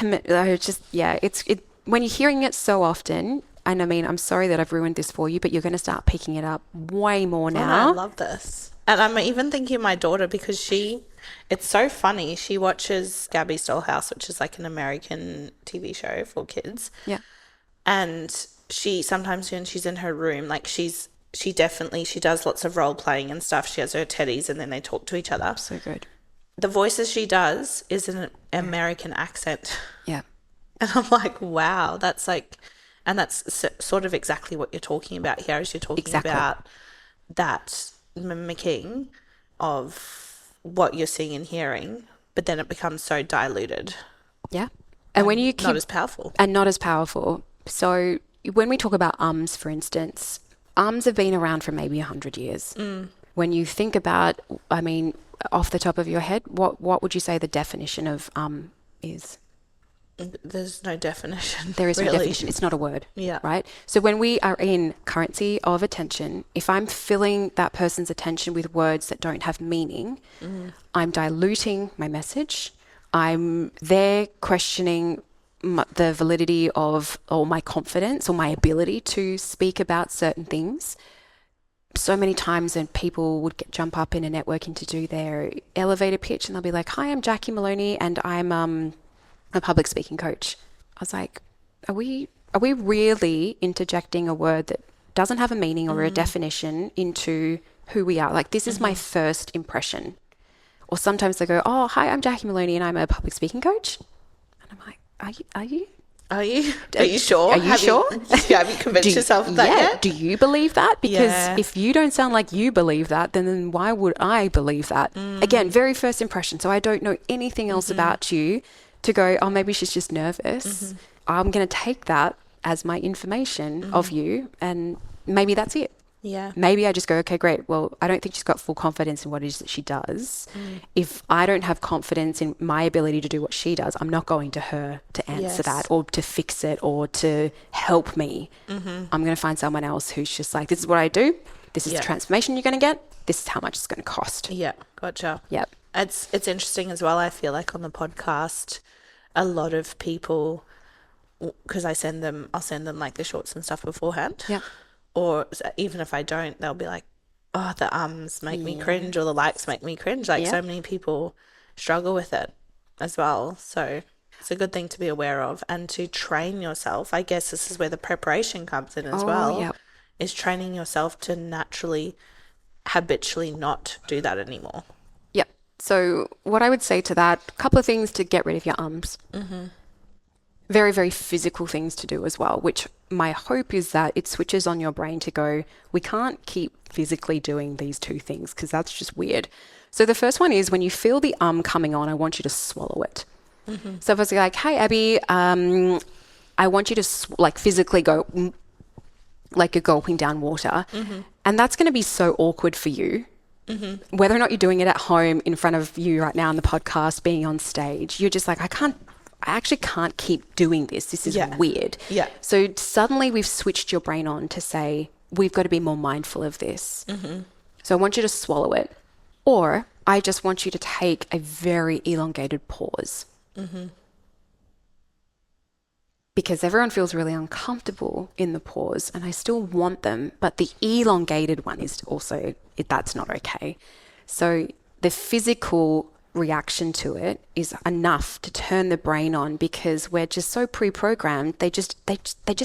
when you're hearing it so often, and I mean, I'm sorry that I've ruined this for you, but you're going to start picking it up way more now. Oh, I love this. And I'm even thinking of my daughter because it's so funny. She watches Gabby's Dollhouse, which is like an American TV show for kids. Yeah. And she sometimes when she's in her room, like she does lots of role playing and stuff. She has her teddies and then they talk to each other. So good. The voices she does is an American accent. Yeah. And I'm like, wow, that's like, and that's sort of exactly what you're talking about here as you're talking about that mimicking of what you're seeing and hearing, but then it becomes so diluted. Yeah. And when you keep not as powerful. And not as powerful. So when we talk about ums, for instance, ums have been around for maybe 100 years. When you think about, I mean, off the top of your head, what would you say the definition of is? There's no definition. There is really. No definition. It's not a word. Yeah. Right? So when we are in currency of attention, if I'm filling that person's attention with words that don't have meaning, I'm diluting my message. I'm there questioning the validity of or my confidence or my ability to speak about certain things. So many times when people would jump up in a networking to do their elevator pitch and they'll be like, hi, I'm Jacqui Maloney and I'm a public speaking coach. I was like, are we really interjecting a word that doesn't have a meaning or a definition into who we are? Like, this is my first impression. Or sometimes they go, oh, hi, I'm Jacqui Maloney and I'm a public speaking coach. And I'm like, are you? Are you? Are you sure? Are you sure? Have you convinced yourself of that yet? Do you believe that? Because Yeah. if you don't sound like you believe that, then why would I believe that? Again, very first impression. So I don't know anything else about you to go, oh, maybe she's just nervous. I'm going to take that as my information of you, and maybe that's it. Yeah. Maybe I just go, okay, great. Well, I don't think she's got full confidence in what it is that she does. If I don't have confidence in my ability to do what she does, I'm not going to her to answer that or to fix it or to help me. I'm going to find someone else who's just like, this is what I do. This is the transformation you're going to get. This is how much it's going to cost. Yeah. Gotcha. Yep. It's interesting as well. I feel like on the podcast, a lot of people, because I'll send them like the shorts and stuff beforehand. Yeah. Or even if I don't, they'll be like, oh, the ums make me cringe or the likes make me cringe. Like so many people struggle with it as well. So it's a good thing to be aware of and to train yourself. I guess this is where the preparation comes in as well. Yep. Is training yourself to naturally, habitually not do that anymore. Yep. So what I would say to that, a couple of things to get rid of your ums. Very, very physical things to do as well, which my hope is that it switches on your brain to go, we can't keep physically doing these two things because that's just weird. So the first one is when you feel the coming on, I want you to swallow it. So if I was like, hey, Abby, I want you to physically go like you're gulping down water. And that's going to be so awkward for you. Whether or not you're doing it at home in front of you right now on the podcast, being on stage, you're just like, I actually can't keep doing this. This is weird. Yeah. So suddenly we've switched your brain on to say, we've got to be more mindful of this. So I want you to swallow it. Or I just want you to take a very elongated pause. Because everyone feels really uncomfortable in the pause and I still want them, but the elongated one is also, that's not okay. So the physical reaction to it is enough to turn the brain on because we're just so pre-programmed. They just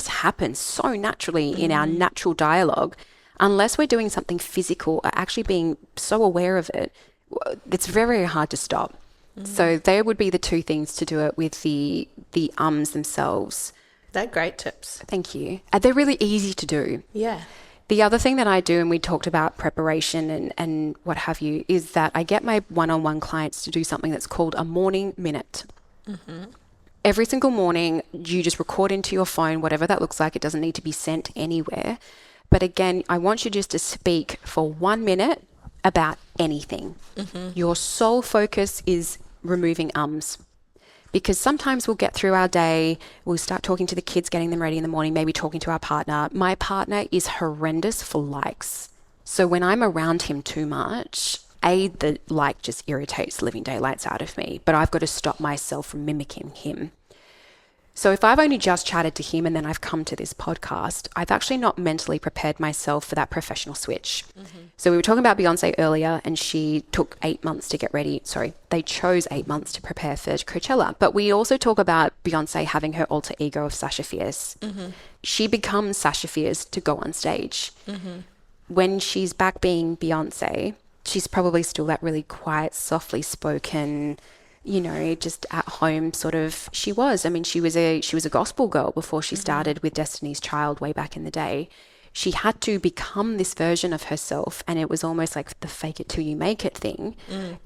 happen so naturally in our natural dialogue. Unless we're doing something physical or actually being so aware of it, it's very, very hard to stop. So they would be the two things to do it with the ums themselves. They're great tips. Thank you. They're really easy to do. Yeah. The other thing that I do, and we talked about preparation and what have you, is that I get my one-on-one clients to do something that's called a morning minute. Every single morning, you just record into your phone, whatever that looks like. It doesn't need to be sent anywhere. But again, I want you just to speak for 1 minute about anything. Your sole focus is removing ums. Because sometimes we'll get through our day, we'll start talking to the kids, getting them ready in the morning, maybe talking to our partner. My partner is horrendous for likes. So when I'm around him too much, the like just irritates the living daylights out of me, but I've got to stop myself from mimicking him. So if I've only just chatted to him and then I've come to this podcast, I've actually not mentally prepared myself for that professional switch. So we were talking about Beyonce earlier and she took 8 months to get ready. Sorry, they chose 8 months to prepare for Coachella. But we also talk about Beyonce having her alter ego of Sasha Fierce. She becomes Sasha Fierce to go on stage. When she's back being Beyonce, she's probably still that really quiet, softly spoken, just at home sort of. She was a gospel girl before she started with Destiny's Child way back in the day. She had to become this version of herself, and it was almost like the fake it till you make it thing.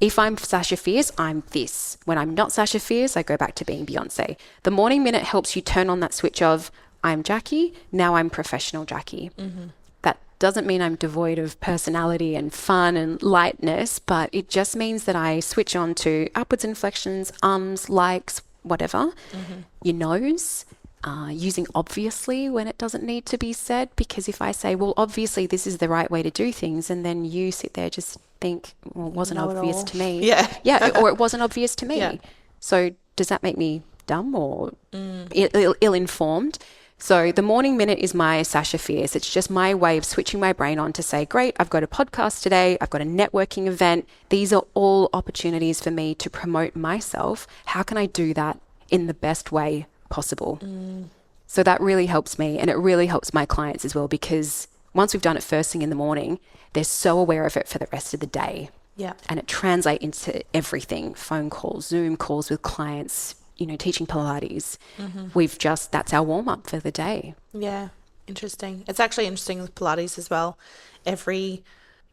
If I'm Sasha Fierce, I'm this. When I'm not Sasha Fierce, I go back to being Beyonce. The morning minute helps you turn on that switch of I'm Jacqui, now I'm professional Jacqui. That doesn't mean I'm devoid of personality and fun and lightness, but it just means that I switch on to upwards inflections, ums, likes, whatever. Your nose, using obviously when it doesn't need to be said, because if I say, well, obviously this is the right way to do things, and then you sit there just think, well, it wasn't obvious to me. Or it wasn't obvious to me. So does that make me dumb or ill-informed? So the morning minute is my Sasha Fierce. It's just my way of switching my brain on to say, great, I've got a podcast today. I've got a networking event. These are all opportunities for me to promote myself. How can I do that in the best way possible? So that really helps me, and it really helps my clients as well, because once we've done it first thing in the morning, they're so aware of it for the rest of the day. And it translates into everything: phone calls, Zoom calls with clients, teaching Pilates. That's our warm up for the day. Yeah, interesting. It's actually interesting with Pilates as well. Every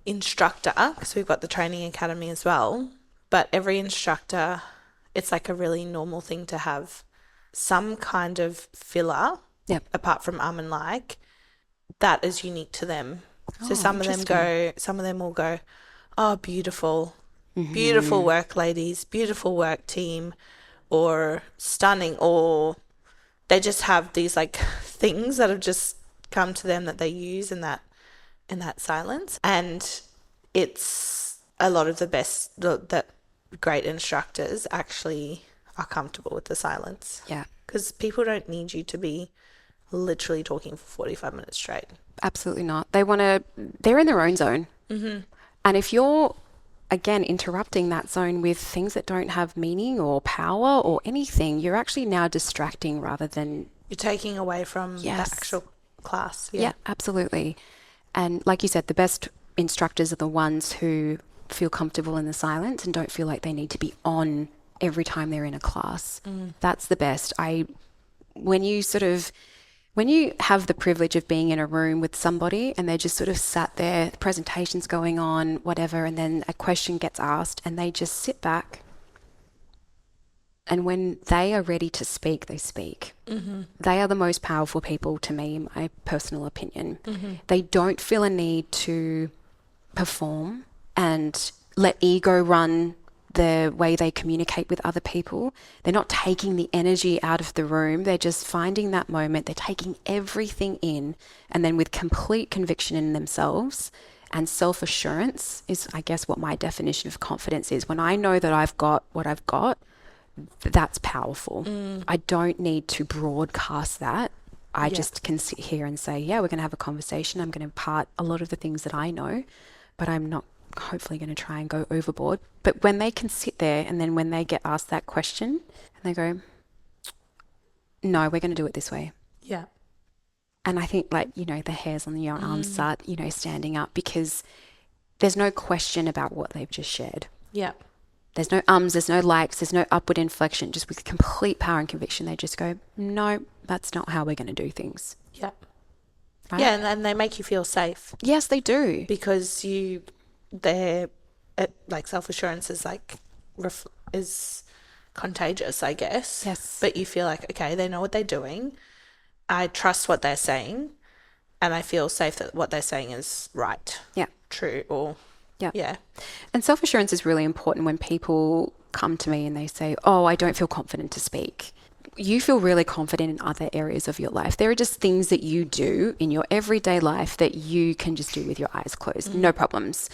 instructor, because we've got the training academy as well, but every instructor, it's like a really normal thing to have some kind of filler, Yep. apart from and like, that is unique to them. So some of them will go, oh, beautiful, beautiful work, ladies, beautiful work, team, or stunning, or they just have these like things that have just come to them that they use in that silence. And it's a lot of the best, that great instructors actually are comfortable with the silence. Yeah. Because people don't need you to be literally talking for 45 minutes straight. Absolutely not. They're in their own zone. Mm-hmm. And if you're, again, interrupting that zone with things that don't have meaning or power or anything, you're actually now distracting rather than... You're taking away from the actual class. Yeah, absolutely. And like you said, the best instructors are the ones who feel comfortable in the silence and don't feel like they need to be on every time they're in a class. That's the best. When you have the privilege of being in a room with somebody and they're just sort of sat there, the presentation's going on, whatever, and then a question gets asked and they just sit back. And when they are ready to speak, they speak. Mm-hmm. They are the most powerful people to me, in my personal opinion. Mm-hmm. They don't feel a need to perform and let ego run the way they communicate with other people. They're not taking the energy out of the room. They're just finding that moment. They're taking everything in, and then with complete conviction in themselves and self-assurance is, I guess, what my definition of confidence is. When I know that I've got what I've got, that's powerful. I don't need to broadcast that. I just can sit here and say, yeah, we're going to have a conversation. I'm going to impart a lot of the things that I know, but I'm not hopefully going to try and go overboard. But when they can sit there and then when they get asked that question and they go, no, we're going to do it this way. Yeah. And I think the hairs on your arms start, standing up because there's no question about what they've just shared. Yeah. There's no there's no likes, there's no upward inflection. Just with complete power and conviction, they just go, no, that's not how we're going to do things. Yeah. Right? Yeah, and they make you feel safe. Yes, they do. Because like self-assurance is like, is contagious, I guess. Yes. But you feel like, okay, they know what they're doing. I trust what they're saying. And I feel safe that what they're saying is right. Yeah. True or... Yeah. And self-assurance is really important when people come to me and they say, oh, I don't feel confident to speak. You feel really confident in other areas of your life. There are just things that you do in your everyday life that you can just do with your eyes closed. No problems.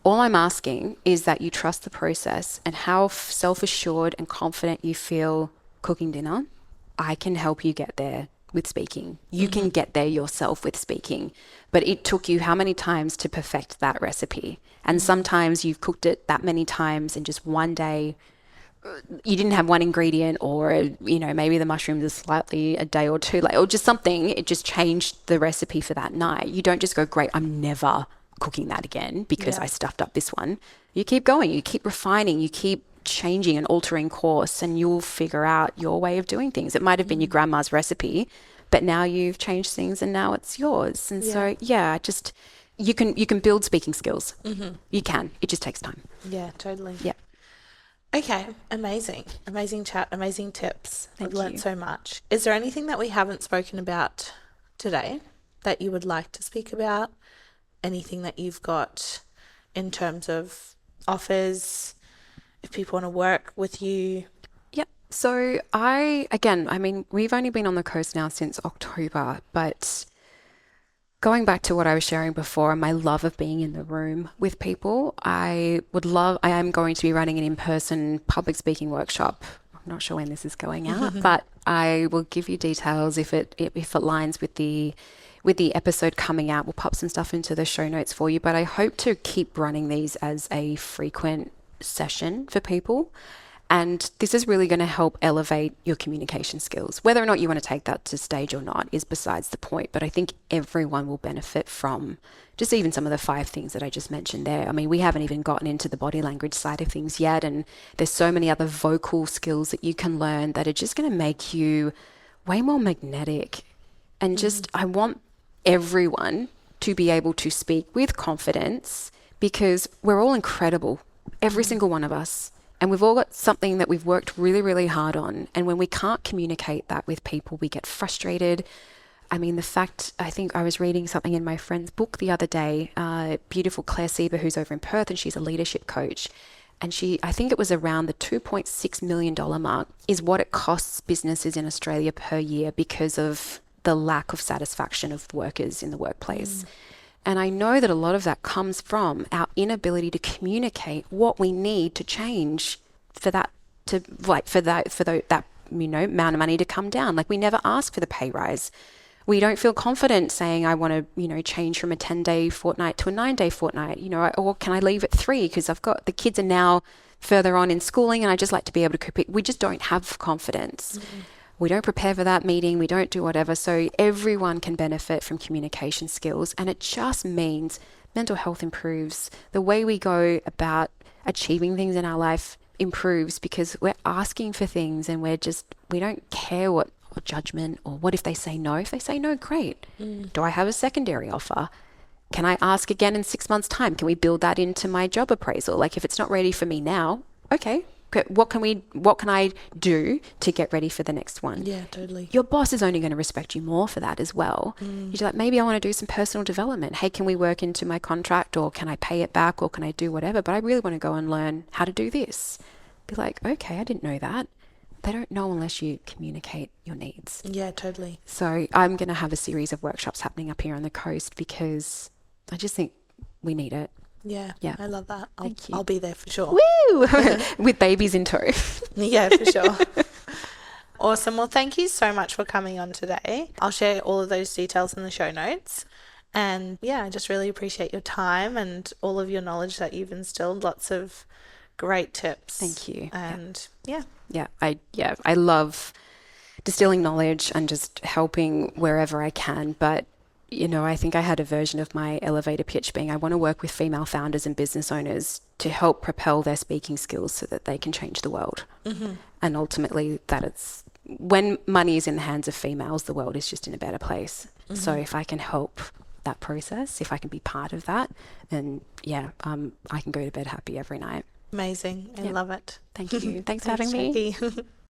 All I'm asking is that you trust the process, and how self-assured and confident you feel cooking dinner. I can help you get there with speaking. You can get there yourself with speaking. But it took you how many times to perfect that recipe? And sometimes you've cooked it that many times and just one day you didn't have one ingredient, or, maybe the mushrooms are slightly a day or two late, or just something. It just changed the recipe for that night. You don't just go, great, I'm never cooking that again because I stuffed up this one. You keep going, you keep refining, you keep changing and altering course, and you'll figure out your way of doing things. It might have been your grandma's recipe, but now you've changed things and now it's yours. And so, just you can build speaking skills. You can. It just takes time. Yeah, totally. Yeah. Okay, amazing. Amazing chat, amazing tips. I've learned you. so much. Is there anything that we haven't spoken about today that you would like to speak about? Anything that you've got in terms of offers, if people want to work with you? Yep. So we've only been on the coast now since October, but going back to what I was sharing before, my love of being in the room with people, I am going to be running an in-person public speaking workshop. I'm not sure when this is going out, but I will give you details if it aligns with the episode coming out. We'll pop some stuff into the show notes for you, but I hope to keep running these as a frequent session for people. And this is really going to help elevate your communication skills. Whether or not you want to take that to stage or not is besides the point. But I think everyone will benefit from just even some of the 5 things that I just mentioned there. I mean, we haven't even gotten into the body language side of things yet. And there's so many other vocal skills that you can learn that are just going to make you way more magnetic. And just, I want everyone to be able to speak with confidence, because we're all incredible, every single one of us. And we've all got something that we've worked really, really hard on. And when we can't communicate that with people, we get frustrated. I mean, I think I was reading something in my friend's book the other day, beautiful Claire Sieber, who's over in Perth, and she's a leadership coach. And I think it was around the $2.6 million mark is what it costs businesses in Australia per year because of the lack of satisfaction of workers in the workplace. And I know that a lot of that comes from our inability to communicate what we need to change for that amount of money to come down. Like, we never ask for the pay rise. We don't feel confident saying, I want to, change from a 10-day fortnight to a 9-day fortnight, or can I leave at 3 because the kids are now further on in schooling and I just like to be able to compete. We just don't have confidence. We don't prepare for that meeting. We don't do whatever. So everyone can benefit from communication skills. And it just means mental health improves. The way we go about achieving things in our life improves because we're asking for things and we don't care what judgment or what if they say no. If they say no, great. Do I have a secondary offer? Can I ask again in 6 months' time? Can we build that into my job appraisal? Like, if it's not ready for me now, okay. What can I do to get ready for the next one? Yeah, totally. Your boss is only going to respect you more for that as well. You're like, maybe I want to do some personal development. Hey, can we work into my contract, or can I pay it back, or can I do whatever? But I really want to go and learn how to do this. Be like, okay, I didn't know that. They don't know unless you communicate your needs. Yeah, totally. So I'm going to have a series of workshops happening up here on the coast because I just think we need it. Yeah, I love that. Thank you. I'll be there for sure. Woo! With babies in tow. Yeah, for sure. Awesome. Well, thank you so much for coming on today. I'll share all of those details in the show notes. And I just really appreciate your time and all of your knowledge that you've instilled. Lots of great tips. Thank you. And I love distilling knowledge and just helping wherever I can. But I think I had a version of my elevator pitch being, I want to work with female founders and business owners to help propel their speaking skills so that they can change the world. And ultimately when money is in the hands of females, the world is just in a better place. So if I can help that process, if I can be part of that, then I can go to bed happy every night. Amazing. I love it. Thank you. Thanks for having me.